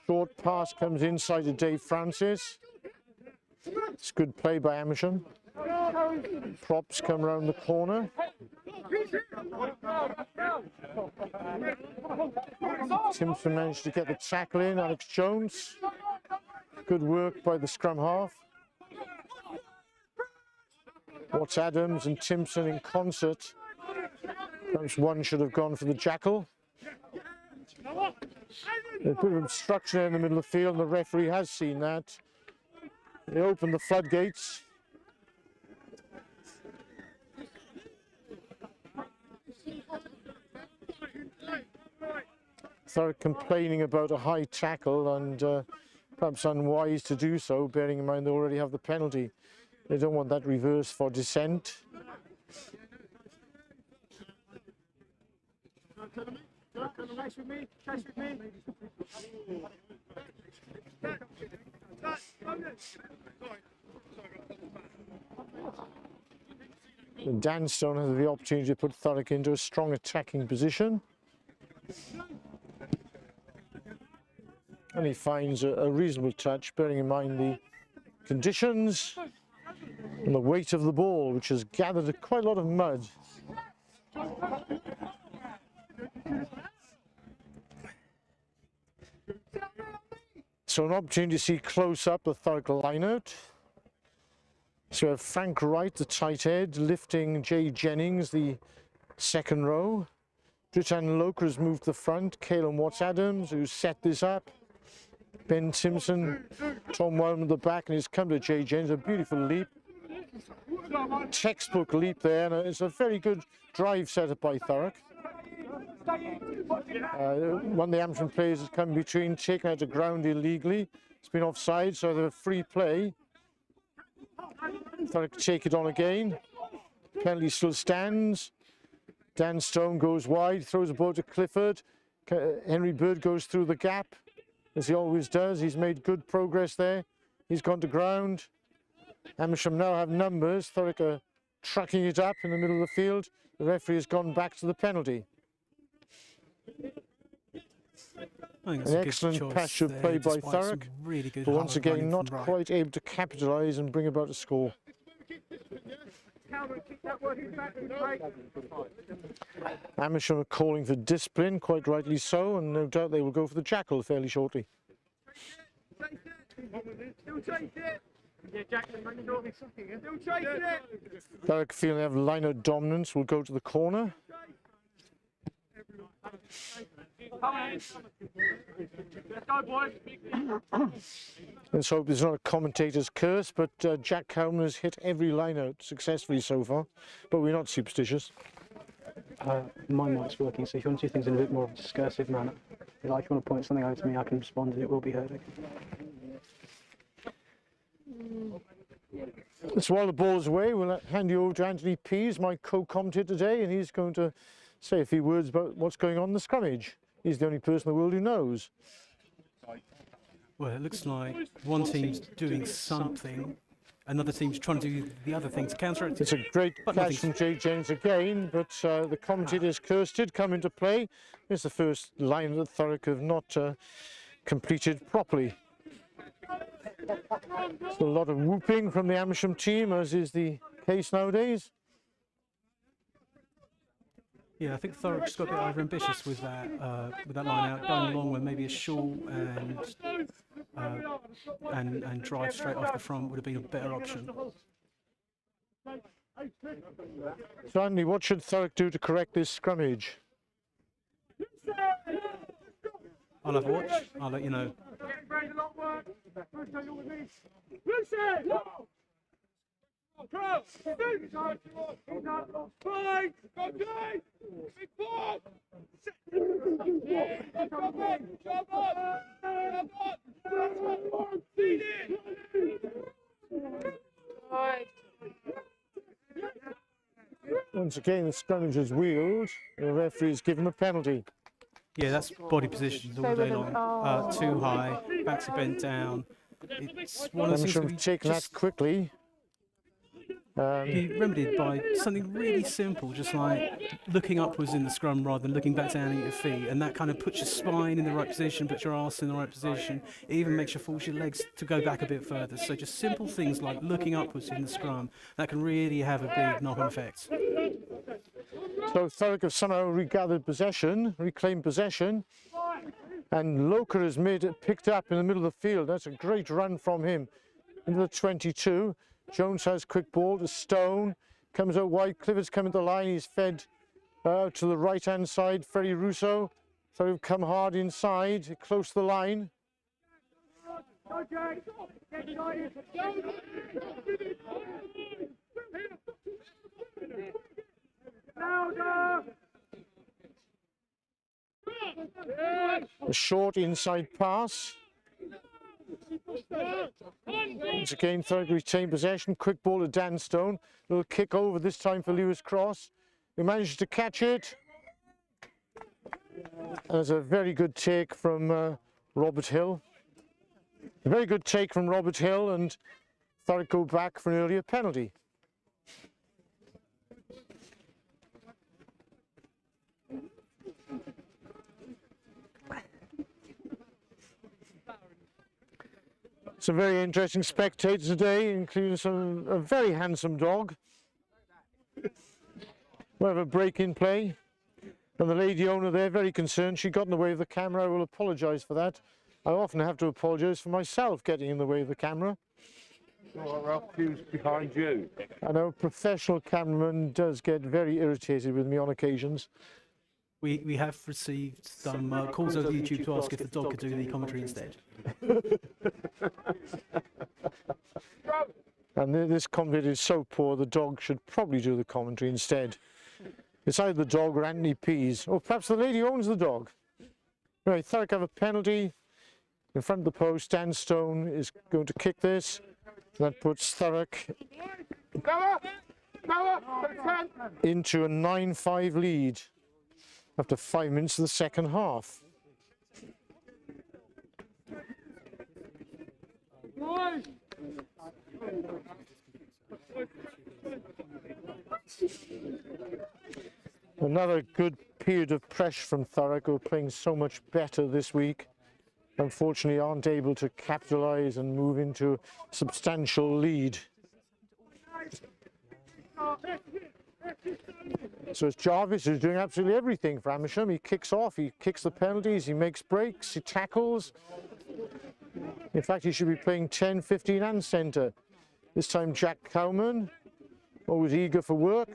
Short pass comes inside to Dave Francis. It's good play by Amersham. Props come around the corner. Simpson managed to get the tackle in. Alex Jones. Good work by the scrum half. Watts Adams and Timpson in concert. Perhaps one should have gone for the jackal. There's a bit of obstruction in the middle of the field, and the referee has seen that. They opened the floodgates. Thurrock complaining about a high tackle, and perhaps unwise to do so, bearing in mind they already have the penalty. They don't want that reversed for dissent. Danstone has the opportunity to put Thurrock into a strong attacking position. And he finds a reasonable touch, bearing in mind the conditions and the weight of the ball, which has gathered quite a lot of mud. So an opportunity to see close up the Thurrock lineout. So we have Frank Wright, the tight head, lifting Jay Jennings, the second row. Dritan Loker has moved to the front. Caelan Watts Adams, who set this up. Ben Simpson, Tom Wildman at the back, and he's come to Jay Jennings. A beautiful leap. Textbook leap there, and it's a very good drive set up by Thurrock. One of the Amersham players has come between, taken out the ground illegally. It's been offside, so they're free play. Thurrock take it on again. Penalty still stands. Dan Stone goes wide, throws the ball to Clifford. Henry Bird goes through the gap, as he always does. He's made good progress there. He's gone to ground. Amersham now have numbers. Thurrock are trucking it up in the middle of the field. The referee has gone back to the penalty. An excellent pass of play by Thurrock, really good but once again not right. quite able to capitalise and bring about a score. Amersham are calling for discipline, quite rightly so, and no doubt they will go for the jackal fairly shortly. Thurrock feeling they have line-out dominance, will go to the corner. Let's hope it's not a commentator's curse, but Jack Cowman has hit every line-out successfully so far, but we're not superstitious. My mic's working, so if you want to do things in a bit more of a discursive manner, if you want to point something out to me, I can respond and it will be heard. So while the ball's away, we'll hand you over to Anthony Pease, my co-commentator today, and he's going to say a few words about what's going on in the scrummage. He's the only person in the world who knows. Well, it looks like one team's doing something, another team's trying to do the other thing to counter it. It's a great catch from Jay James again, but the commentator's curse did come into play. It's the first line that Thurrock have not completed properly. There's a lot of whooping from the Amersham team, as is the case nowadays. Yeah, I think Thurrock's got a bit over-ambitious with that line out, going along with maybe a shawl and drive straight off the front would have been a better option. So Andy, what should Thurrock do to correct this scrummage? I'll have a watch, I'll let you know. Once again, the scrummage is wheeled. The referee's given a penalty. Yeah, that's body positions all day long. Too high, backs are bent down. It's one of the things that we taken that quickly. Be remedied by something really simple, just like looking upwards in the scrum rather than looking back down at your feet, and that kind of puts your spine in the right position, puts your arse in the right position. It even makes you force your legs to go back a bit further. So just simple things like looking upwards in the scrum, that can really have a big knock-on effect. So Thurrock have somehow regathered possession, reclaimed possession, and Loker has made it picked up in the middle of the field. That's a great run from him into the 22. Jones has quick ball to Stone, comes out wide, Clifford's coming to the line, he's fed to the right hand side, Freddie Russo, so he'll come hard inside, close to the line. A short inside pass. Once again, Thurrock retain possession. Quick ball to Dan Stone. Little kick over this time for Lewis Cross, who manages to catch it. And there's a very good take from Robert Hill. A very good take from Robert Hill, and Thurrock go back for an earlier penalty. Some very interesting spectators today, including a very handsome dog. We have a break in play, and the lady owner there very concerned. She got in the way of the camera. I will apologise for that. I often have to apologise for myself getting in the way of the camera. Well, Ralph, who's behind you? I know a professional cameraman does get very irritated with me on occasions. We have received some calls over YouTube to ask if the dog could do the commentary instead. And this commentary is so poor, the dog should probably do the commentary instead. It's either the dog or Anthony Pease, or perhaps the lady who owns the dog. Right, Thurrock have a penalty in front of the post. Dan Stone is going to kick this. That puts Thurrock into a 9-5 lead. after 5 minutes of the second half. Another good period of pressure from Thurrock, who are playing so much better this week. Unfortunately, aren't able to capitalise and move into a substantial lead. So it's Jarvis who's doing absolutely everything for Amersham. He kicks off, he kicks the penalties, he makes breaks, he tackles. In fact, he should be playing 10, 15 and centre. This time Jack Cowman, always eager for work.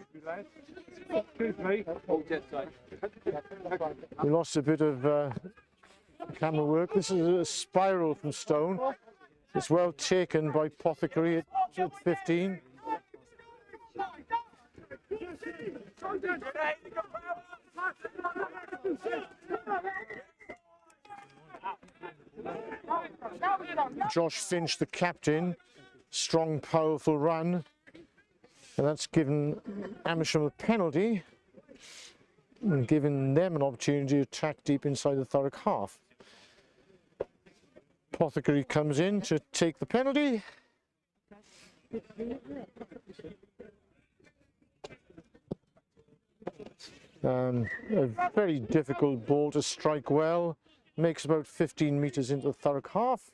We lost a bit of camera work. This is a spiral from Stone. It's well taken by Apothecary at 15. Josh Finch, the captain, strong, powerful run, and that's given Amersham a penalty and given them an opportunity to attack deep inside the Thurrock half. Apothecary comes in to take the penalty. A very difficult ball to strike well, makes about 15 metres into the Thurrock half.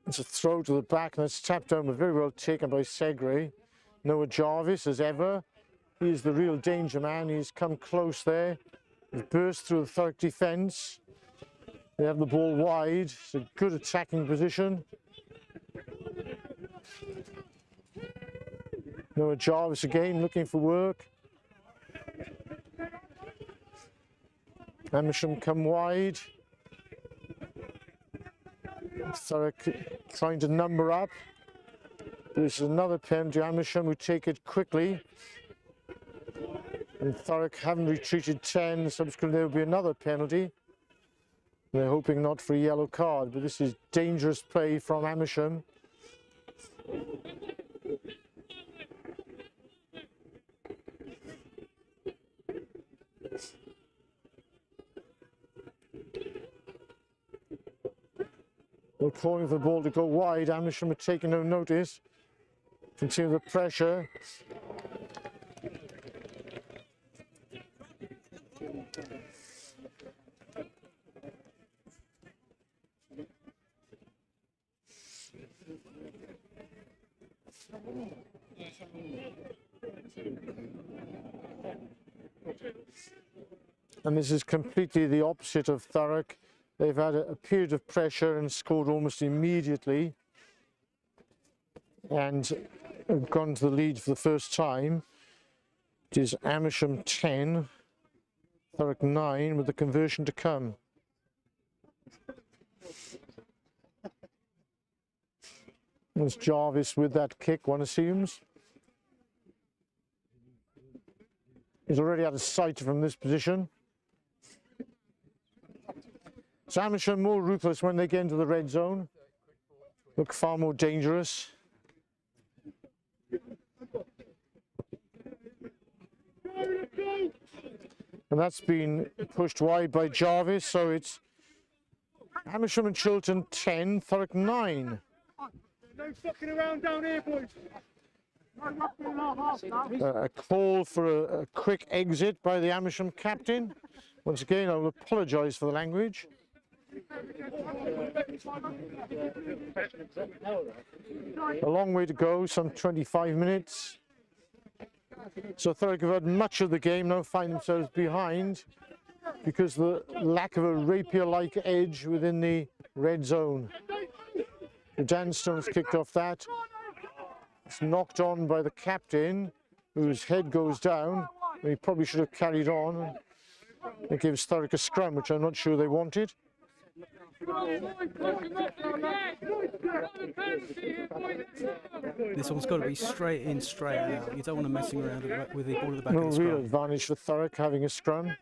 It's a throw to the back and it's tapped down, but very well taken by Segre. Noah Jarvis, as ever, he's the real danger man. He's come close there. He's burst through the Thurrock defence. They have the ball wide. It's a good attacking position. Noah Jarvis again looking for work. Amersham come wide. Thurrock trying to number up. This is another penalty. Amersham who take it quickly. And Thurrock haven't retreated 10. Subsequently there will be another penalty. They're hoping not for a yellow card, but this is dangerous play from Amersham. They're calling for the ball to go wide. Amersham are taking no notice. Continue the pressure. And this is completely the opposite of Thurrock. They've had a period of pressure and scored almost immediately and have gone to the lead for the first time. It is Amersham 10, Thurrock 9 with the conversion to come. There's Jarvis with that kick, one assumes. He's already out of sight from this position. So Amersham more ruthless when they get into the red zone. Look far more dangerous. And that's been pushed wide by Jarvis, so it's Amersham and Chiltern 10, Thurrock 9. No fucking around down here, boys. A call for a quick exit by the Amersham captain. Once again, I will apologise for the language. A long way to go, some 25 minutes. So Thurrock have had much of the game, now find themselves behind because of the lack of a rapier-like edge within the red zone. Dan Stone's kicked off that. It's knocked on by the captain, whose head goes down. He probably should have carried on. It gives Thurrock a scrum, which I'm not sure they wanted. This one's got to be straight in, straight out. You don't want to messing around with the ball at the back No of the real scrum. advantage for Thurrock having a scrum.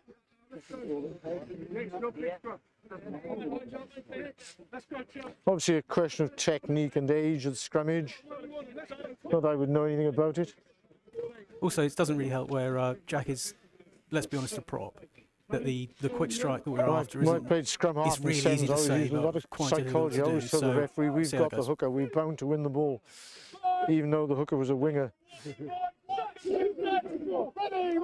Obviously a question of technique and age of the scrummage. Not that I would know anything about it. Also, it doesn't really help where Jack is, let's be honest, a prop. That the quick strike that we're after When I isn't. played scrum half and really sevens, easy to I was say, using a but lot of quite difficult psychology. to I do, always told the so referee, we've see how got it the goes. hooker, we're bound to win the ball. Even though the hooker was a winger.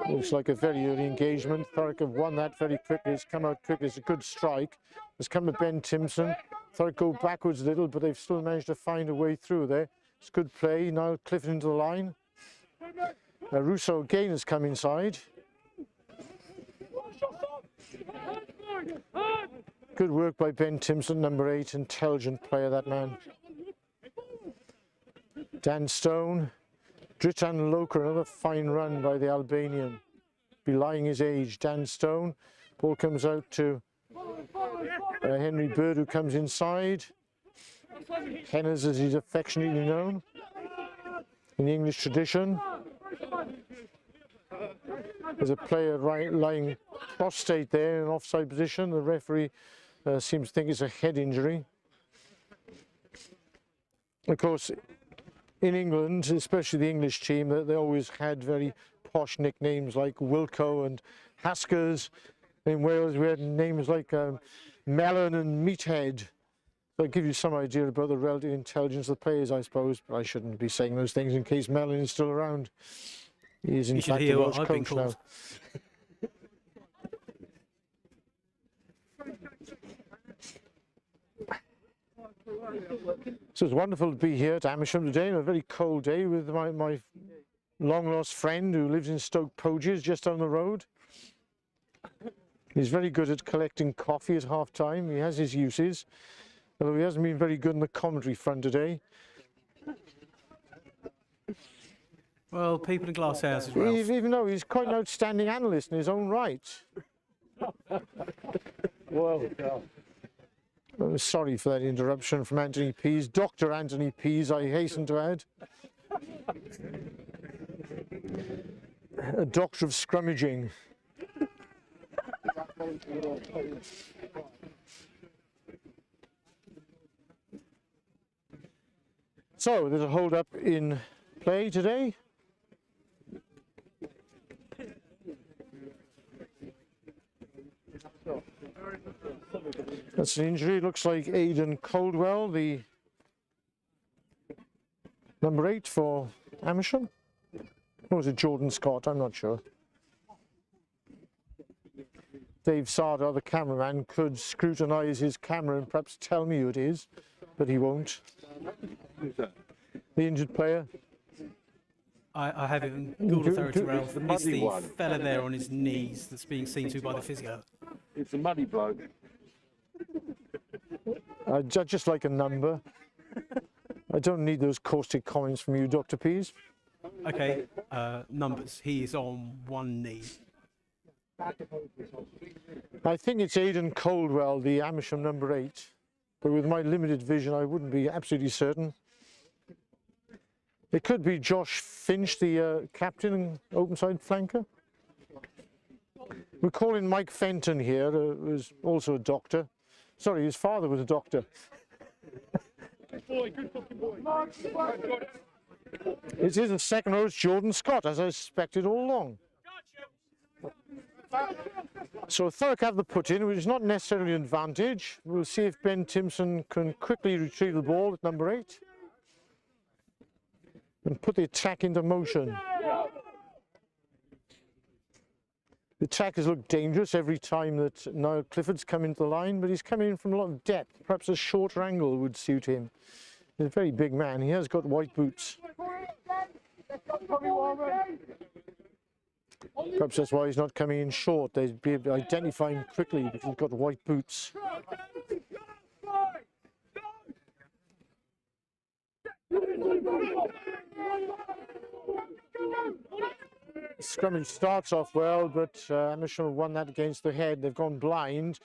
Looks like a very early engagement. Thurrock have won that very quickly. It's come out quickly. It's a good strike. It's come to Ben Timpson. Thurrock go backwards a little, but they've still managed to find a way through there. It's good play. Now Clifford into the line. Russo again has come inside. Good work by Ben Timpson, number 8, intelligent player, that man. Dan Stone, Dritan Loker, another fine run by the Albanian, belying his age. Dan Stone, ball comes out to Henry Bird, who comes inside. Henners, as he's affectionately known in the English tradition. There's a player lying prostrate there in an offside position. The referee seems to think it's a head injury. Of course, in England, especially the English team, they always had very posh nicknames like Wilco and Haskers. In Wales, we had names like Melon and Meathead. So I'll give you some idea about the relative intelligence of the players, I suppose, but I shouldn't be saying those things in case Melon is still around. He is in fact a Welsh coach now. So it's wonderful to be here at Amersham today, on a very cold day, with my long lost friend who lives in Stoke Poges, just down the road. He's very good at collecting coffee at half time. He has his uses, although he hasn't been very good on the commentary front today. Well, people in glass houses, Ralph. Even though he's quite an outstanding analyst in his own right. Well, I'm sorry for that interruption from Anthony Pease. Dr. Anthony Pease, I hasten to add. A doctor of scrummaging. So, there's a hold-up in play today. That's an injury. It looks like Aidan Coldwell, the number 8 for Amersham. Or was it Jordan Scott? I'm not sure. Dave Sarder, the cameraman, could scrutinise his camera and perhaps tell me who it is, but he won't. Who's that? The injured player. I have it in good authority, Ralph. It's the It's muddy the one. fella there on his knees that's being seen to by the physio. It's a muddy bloke. I'd just like a number. I don't need those caustic comments from you, Dr. Pease. Okay, numbers. He is on one knee. I think it's Aidan Coldwell, the Amersham number 8. But with my limited vision, I wouldn't be absolutely certain. It could be Josh Finch, the captain and open side flanker. We're calling Mike Fenton here, who's also a doctor. Sorry, his father was a doctor. Good fucking boy. It is the second row, it's Jordan Scott, as I suspected all along. So Thurrock have the put in, which is not necessarily an advantage. We'll see if Ben Timpson can quickly retrieve the ball at number 8 and put the attack into motion. The attack has looked dangerous every time that Niall Clifford's come into the line, but he's coming in from a lot of depth. Perhaps a shorter angle would suit him. He's a very big man. He has got white boots. Perhaps that's why he's not coming in short. They'd be able to identify him quickly because he's got white boots. The scrummage starts off well, but Amersham have won that against the head. They've gone blind.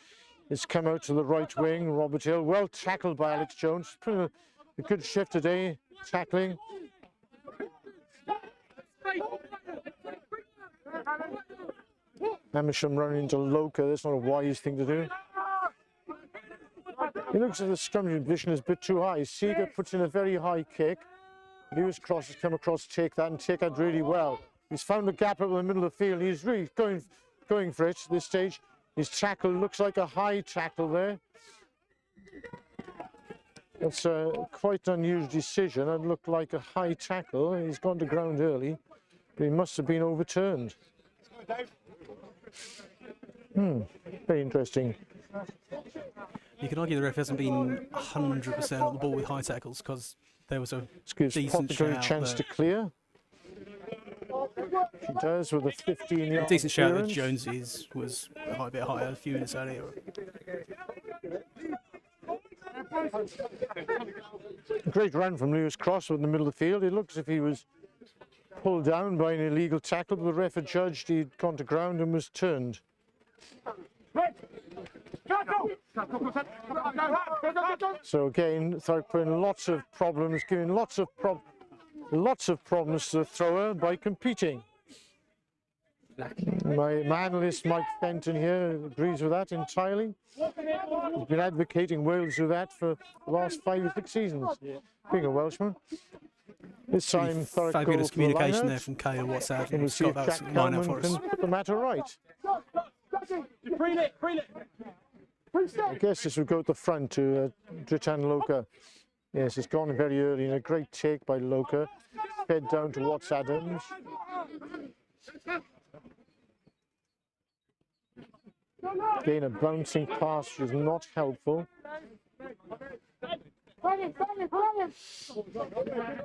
It's come out to the right wing. Robert Hill, well tackled by Alex Jones. Put a good shift today, tackling. Amersham running into Loka. That's not a wise thing to do. He looks at the scrummaging position is a bit too high. Seeger puts in a very high kick. Lewis Cross has come across to take that and take that really well. He's found the gap up in the middle of the field. He's really going for it at this stage. His tackle looks like a high tackle there. That's a quite unusual decision. It looked like a high tackle. He's gone to ground early, but he must have been overturned. Very interesting. You can argue the ref hasn't been 100% on the ball with high tackles because there was a Gives decent Potter a shout chance to clear. She does with a 15-yard decent shout that clearance. Jones was a bit higher a few minutes earlier. Great run from Lewis Cross in the middle of the field. It looks as if he was pulled down by an illegal tackle, but the ref had judged he'd gone to ground and was turned. So again, Thurrock putting lots of problems, giving lots of problems to the thrower by competing. My analyst Mike Fenton here agrees with that entirely. He's been advocating Wales do that for the last 5 or 6 seasons, being a Welshman. This time Thurrock Fabulous goes for the communication line there out, from Kale WhatsApp. and we'll see if Scott, Jack that's line out for Kalman us. can put the matter right. I guess this would go to the front to Dritan Loka. Yes, it's gone very early and a great take by Loka. Fed down to Watts Adams. Again, a bouncing pass which is not helpful.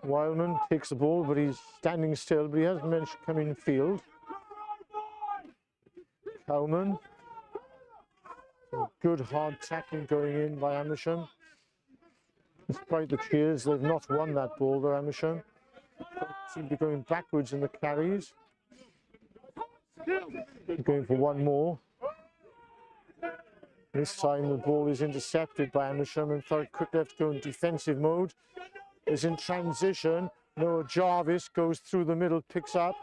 Wildman takes the ball, but he's standing still, but he hasn't managed to come in field. Kalman. Good hard tackling going in by Amersham. Despite the cheers, they've not won that ball, though, Amersham. Seem to be going backwards in the carries. They're going for one more. This time the ball is intercepted by Amersham and Thurrock quickly have to go in defensive mode. Is in transition. Noah Jarvis goes through the middle, picks up.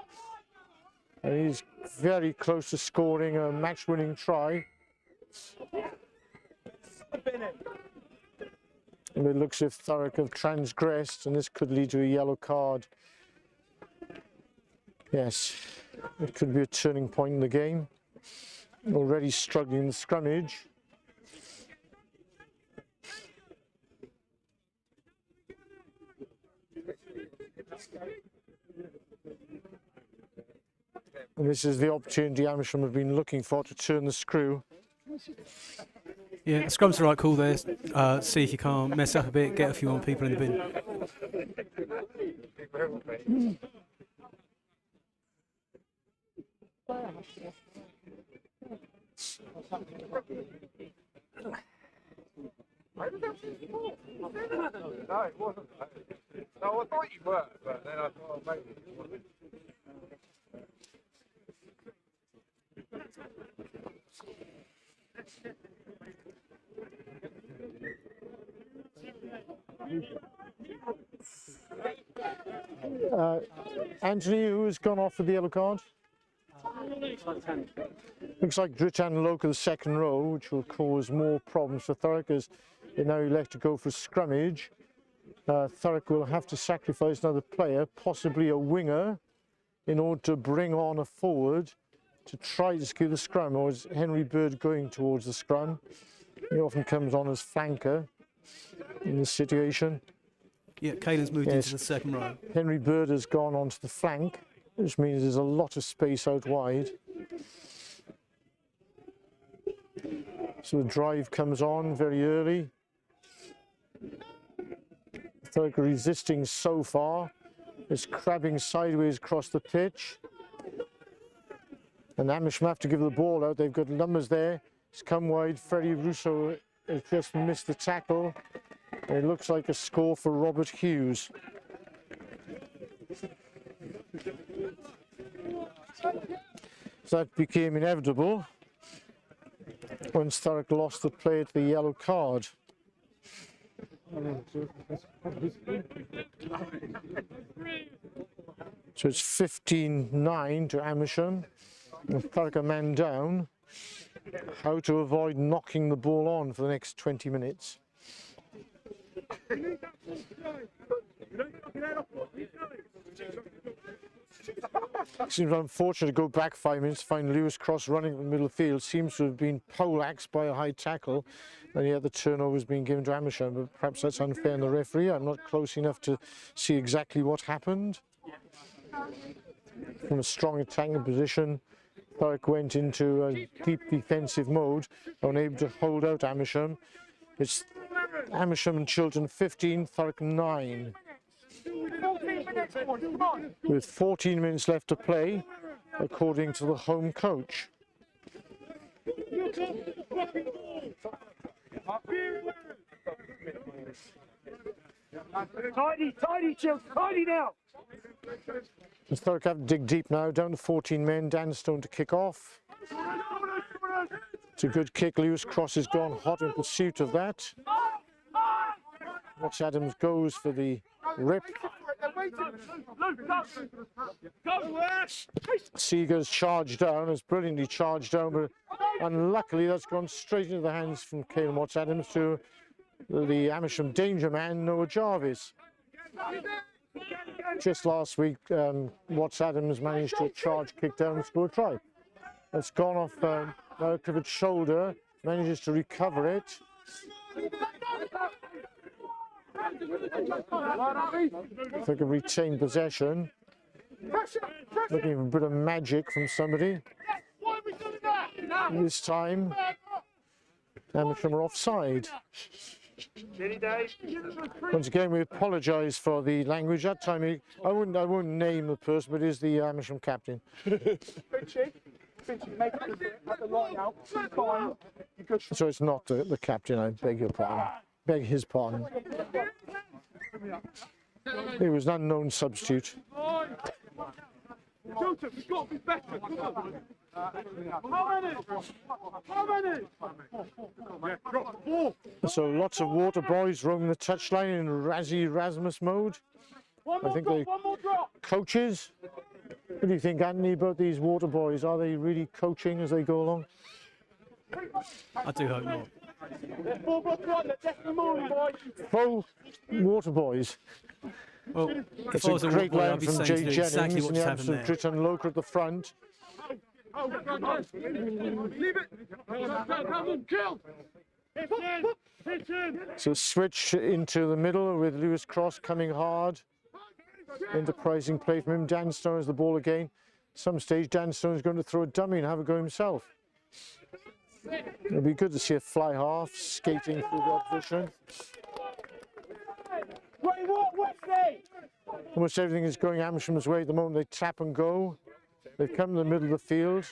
And he's very close to scoring a match-winning try. And it looks as if Thurrock have transgressed, and this could lead to a yellow card. Yes, it could be a turning point in the game. Already struggling in the scrummage. And this is the opportunity Amersham have been looking for to turn the screw. Yeah, scrum's the right call there. See if you can't mess up a bit, get a few more people in the bin. No, it wasn't. No, I thought you were, but then I thought maybe it wasn't. Anthony, who's gone off with the yellow card? Looks like Dritan Loka, the second row, which will cause more problems for Thurrock as they now elect to go for scrummage. Thurrock will have to sacrifice another player, possibly a winger, in order to bring on a forward to try to secure the scrum. Or is Henry Bird going towards the scrum? He often comes on as flanker in this situation. Yeah, Caelan's moved into the second row. Henry Bird has gone onto the flank, which means there's a lot of space out wide. So the drive comes on very early. Thurrock resisting so far. It's crabbing sideways across the pitch. And Amersham have to give the ball out. They've got numbers there. It's come wide. Freddie Russo has just missed the tackle. And it looks like a score for Robert Hughes. So that became inevitable. Once Thurrock lost the play to the yellow card. So it's 15-9 to Amersham. With Thurrock a man down. How to avoid knocking the ball on for the next 20 minutes. Seems unfortunate to go back 5 minutes, find Lewis Cross running in the middle of the field. Seems to have been poleaxed by a high tackle, and yet the turnover has been given to Amersham, but perhaps that's unfair on the referee. I'm not close enough to see exactly what happened. From a strong attacking position, Thurrock went into a deep defensive mode, unable to hold out Amersham. It's Amersham Chiltern 15, Thurrock 9. With 14 minutes left to play, according to the home coach. Tidy, Chills, tidy now. Thurrock have to dig deep now, down to 14 men. Danstone to kick off. It's a good kick. Lewis Cross has gone hot in pursuit of that. Watch Adams goes for the rip. Seeger's charged down, has brilliantly charged down, but unluckily that's gone straight into the hands from Caelan Watts Adams to the Amersham danger man, Noah Jarvis. Just last week, Watts Adams managed to charge, kick down and score a try. It's gone off Noah Clifford's shoulder, manages to recover it. I think of retained possession. Looking for a bit of magic from somebody. This time, Amersham are offside. Once again, we apologise for the language. That time, I won't name the person, but it is the Amersham captain. So it's not the captain. I beg your pardon. Beg his pardon. He was an unknown substitute. We've got to be better. How many? Yeah, drop the ball. So lots of water boys roaming the touchline in Razzie Rasmus mode. I think they coaches. What do you think, Anthony, about these water boys? Are they really coaching as they go along? I do hope not. Full water boys. Well, It's if I a was a great boy, I'd line be from saying Jay to do Jennings exactly and what the just happened Amersham there. Chiltern Local at the front. Leave it. Come on, kill. Hit him. So switch into the middle with Lewis Cross coming hard. Enterprising play from him. Danstone has the ball again. Some stage Danstone is going to throw a dummy and have a go himself. It'll be good to see a fly half skating through the opposition. Almost everything is going Amersham's way at the moment. They tap and go. They've come to the middle of the field.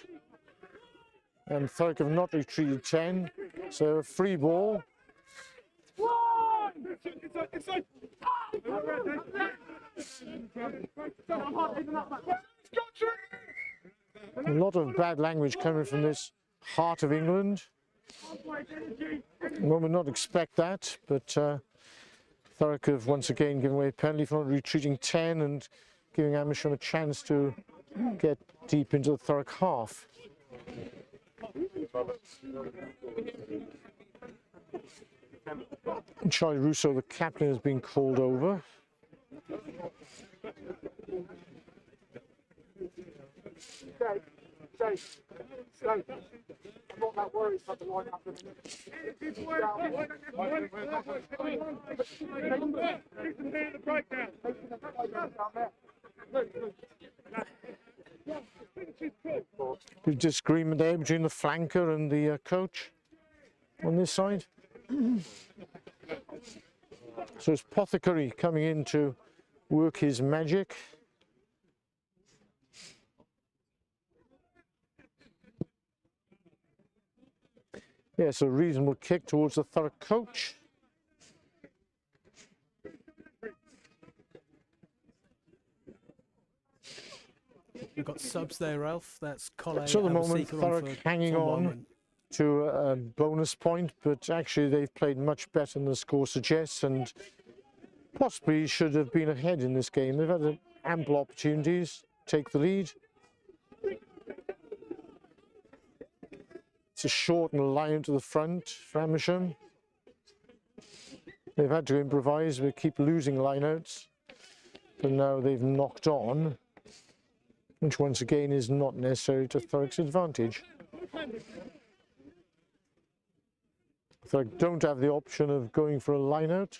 And Thurrock have not retreated 10. So a free ball. A lot of bad language coming from this heart of England. One would not expect that, but Thurrock have once again given away a penalty for not retreating 10 and giving Amersham a chance to get deep into the Thurrock half. Charlie Russo, the captain, has been called over. I'm not that worried about the line up. Big disagreement there between the flanker and the coach on this side. So it's Pothecary coming in to work his magic. Yes, a reasonable kick towards the Thurrock coach. We've got subs there, Ralph. That's Collet. So at the moment, Thurrock hanging on. to a bonus point, but actually they've played much better than the score suggests, and possibly should have been ahead in this game. They've had ample opportunities to take the lead. It's a shortened line to the front for Amersham. They've had to improvise, they keep losing lineouts, but now they've knocked on, which once again is not necessary to Thurrock's advantage. Thurrock don't have the option of going for a lineout.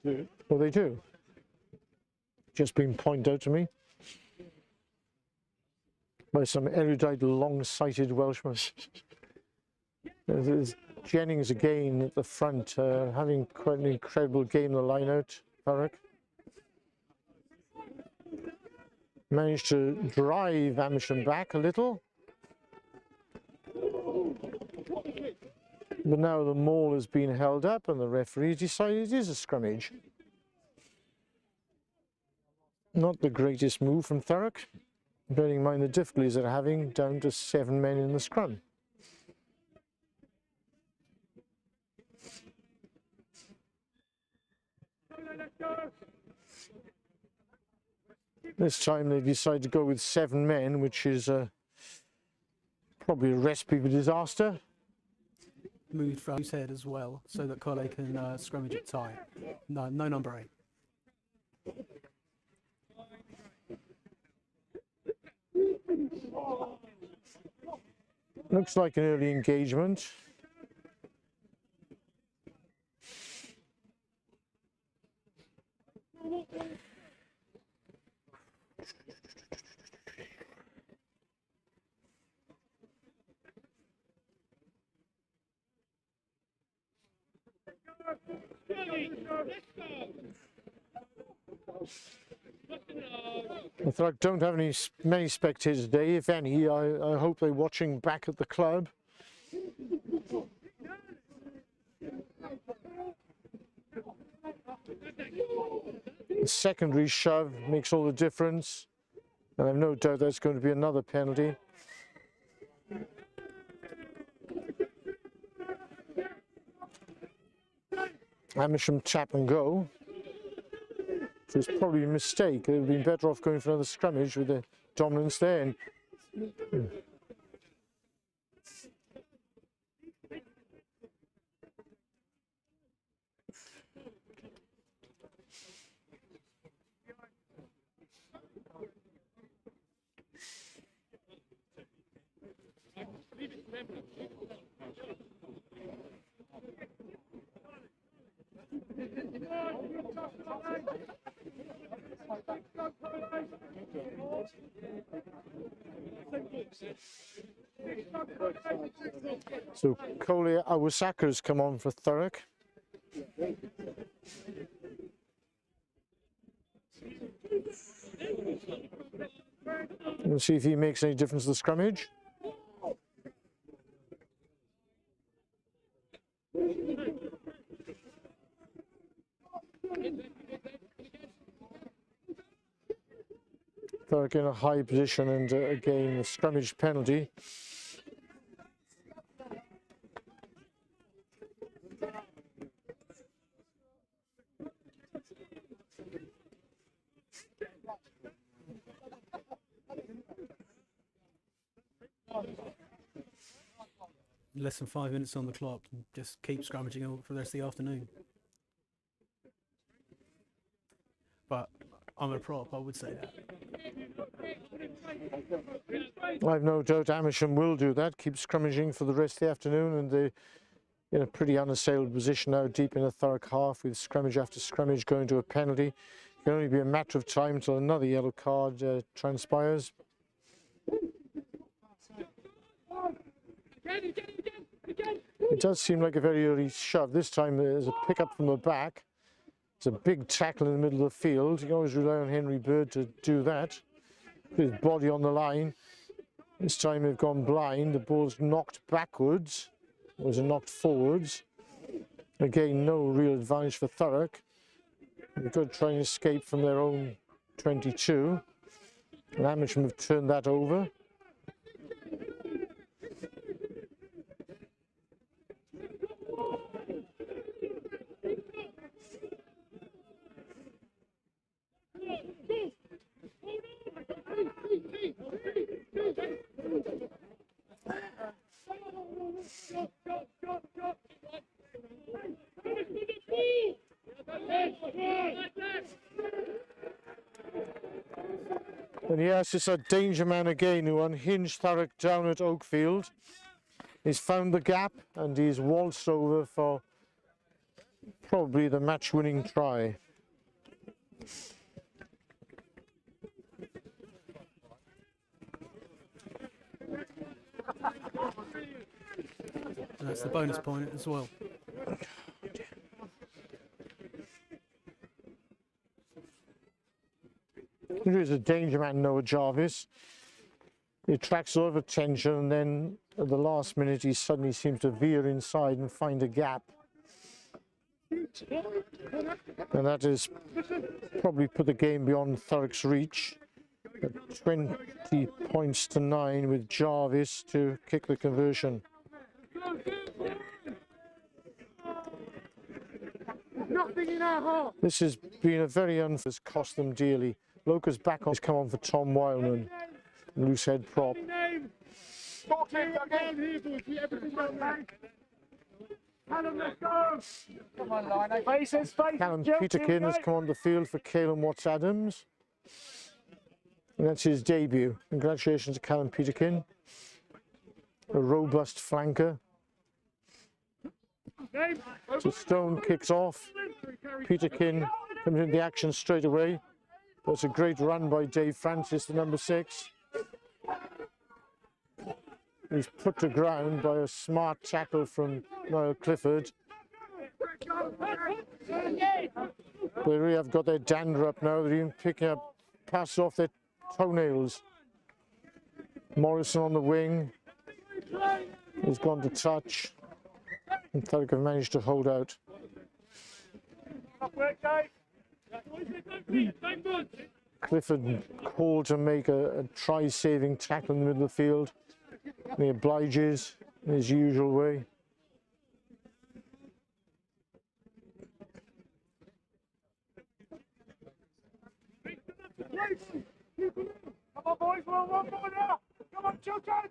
Well, they do. Just been pointed out to me by some erudite, long-sighted Welshmen. There's Jennings again at the front, having quite an incredible game, the line-out, Thurrock. Managed to drive Amersham back a little. But now the maul has been held up and the referee decided it is a scrummage. Not the greatest move from Thurrock, bearing in mind the difficulties they're having, down to 7 men in the scrum. This time they decide to go with 7 men, which is probably a recipe for disaster. Moved from his head as well, so that Cole can scrummage at tie. No number 8. Looks like an early engagement. Thurrock don't have many spectators today, if any. I hope they're watching back at the club. The secondary shove makes all the difference, and I've no doubt that's going to be another penalty. Amersham tap and go. So it's probably a mistake. They'd have been better off going for another scrummage with the dominance there. And so Collier Awasaka's come on for Thurrock. We'll see if he makes any difference to the scrummage. Thurrock in a high position, and again the scrummage penalty. Less than 5 minutes on the clock, and just keep scrummaging all for the rest of the afternoon. But I'm a prop, I would say that. I've no doubt Amersham will do that, keep scrummaging for the rest of the afternoon, and they're in a pretty unassailed position now, deep in the Thurrock half, with scrummage after scrummage going to a penalty. It can only be a matter of time until another yellow card transpires. It does seem like a very early shove. This time there's a pick-up from the back. It's a big tackle in the middle of the field. You can always rely on Henry Bird to do that. Put his body on the line. This time they've gone blind. The ball's knocked backwards. It was knocked forwards. Again, no real advantage for Thurrock. They've got to try and escape from their own 22. And Amersham have turned that over. And yes, it's a danger man again who unhinged Thurrock down at Oakfield. He's found the gap and he's waltzed over for probably the match-winning try. And that's the bonus point as well. There is a danger man, Noah Jarvis. He attracts a lot of attention, and then at the last minute he suddenly seems to veer inside and find a gap. And that has probably put the game beyond Thurrock's reach. 20 points to 9 with Jarvis to kick the conversion. This has been a very unfair, cost them dearly. Loca's back on, has come on for Tom Wildman, loose head prop. Callum Peterkin has come on the field for Caelan Watts-Adams. And that's his debut. Congratulations to Callum Peterkin, a robust flanker. So Stone kicks off. Peterkin comes into the action straight away. That's a great run by Dave Francis, the number 6. He's put to ground by a smart tackle from Niall Clifford. They really have got their dander up now. They're even picking up passes off their toenails. Morrison on the wing. He's gone to touch. And Thurrock have managed to hold out. Clifford called to make a try-saving tackle in the middle of the field. And he obliges in his usual way. Come on, boys, we're on 1 more now. Come on, Chiltern.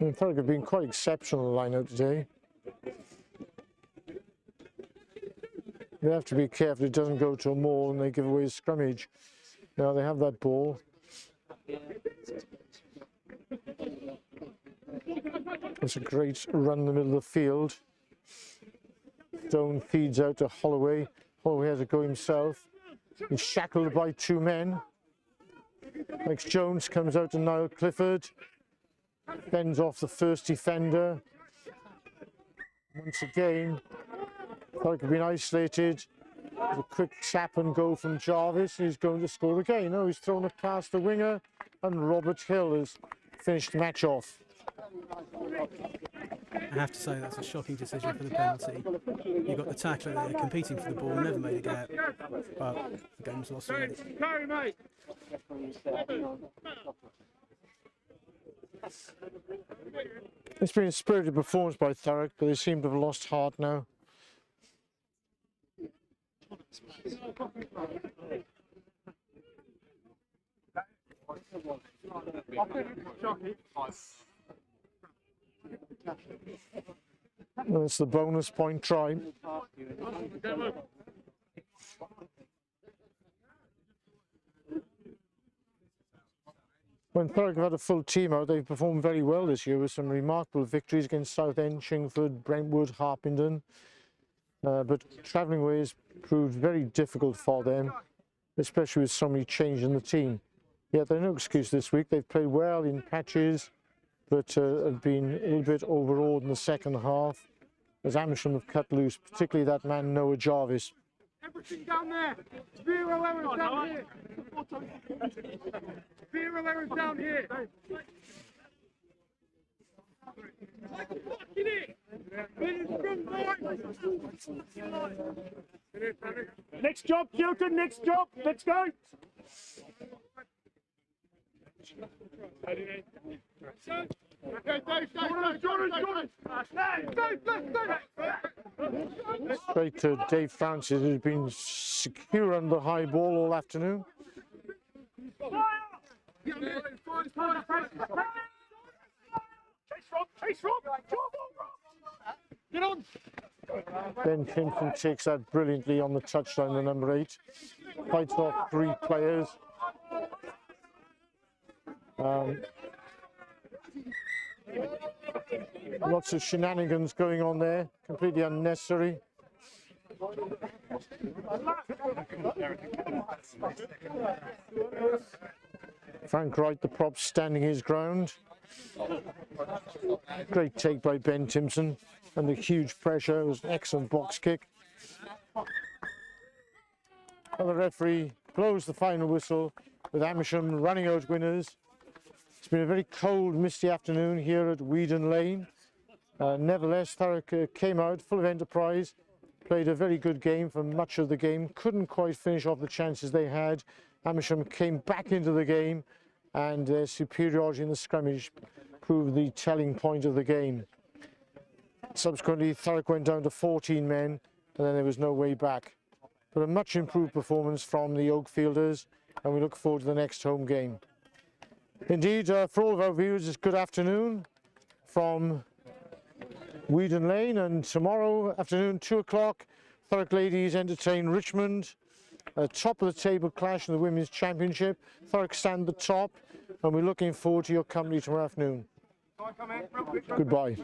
Thurrock have been quite exceptional line-out today. They have to be careful it doesn't go to a maul and they give away a scrummage. Now they have that ball. It's a great run in the middle of the field. Stone feeds out to Holloway. Holloway has a go himself. He's shackled by 2 men. Max Jones comes out to Niall Clifford. Fends off the first defender. Once again, Thurrock have been isolated. There's a quick tap and go from Jarvis. He's going to score again. Oh, he's thrown it past the winger, and Robert Hill has finished the match off. I have to say that's a shocking decision for the penalty. You've got the tackler there competing for the ball, never made a gap, but the game's lost already. Carry, mate. It's been a spirited performance by Thurrock, but they seem to have lost heart now. And it's the bonus point try. When Thurrock have had a full team out, they've performed very well this year with some remarkable victories against Southend, Chingford, Brentwood, Harpenden. But travelling away has proved very difficult for them, especially with so many changes in the team. Yet they're no excuse this week. They've played well in patches, but have been a little bit overawed in the second half as Amersham have cut loose, particularly that man Noah Jarvis. Everything down there. Zero errors down here. Zero errors down here. Next job, Chiltern, next job. Let's go. Straight to Dave Francis, who's been secure on the high ball all afternoon. Chase Rob. Get on. Ben Simpson takes that brilliantly on the touchline, the number 8. Fights off 3 players. Lots of shenanigans going on there, completely unnecessary. Frank Wright, the prop, standing his ground. Great take by Ben Timpson, under huge pressure. It was an excellent box kick. And the referee blows the final whistle with Amersham running out winners. It's been a very cold, misty afternoon here at Weedon Lane. Nevertheless, Thurrock came out full of enterprise, played a very good game for much of the game, couldn't quite finish off the chances they had. Amersham came back into the game, and their superiority in the scrummage proved the telling point of the game. Subsequently, Thurrock went down to 14 men, and then there was no way back. But a much improved performance from the Oakfielders, and we look forward to the next home game. Indeed, for all of our viewers, it's good afternoon from Weedon Lane, and tomorrow afternoon, 2 o'clock, Thurrock ladies entertain Richmond. Top of the table clash in the Women's Championship. Thurrock stand the top, and we're looking forward to your company tomorrow afternoon. Goodbye.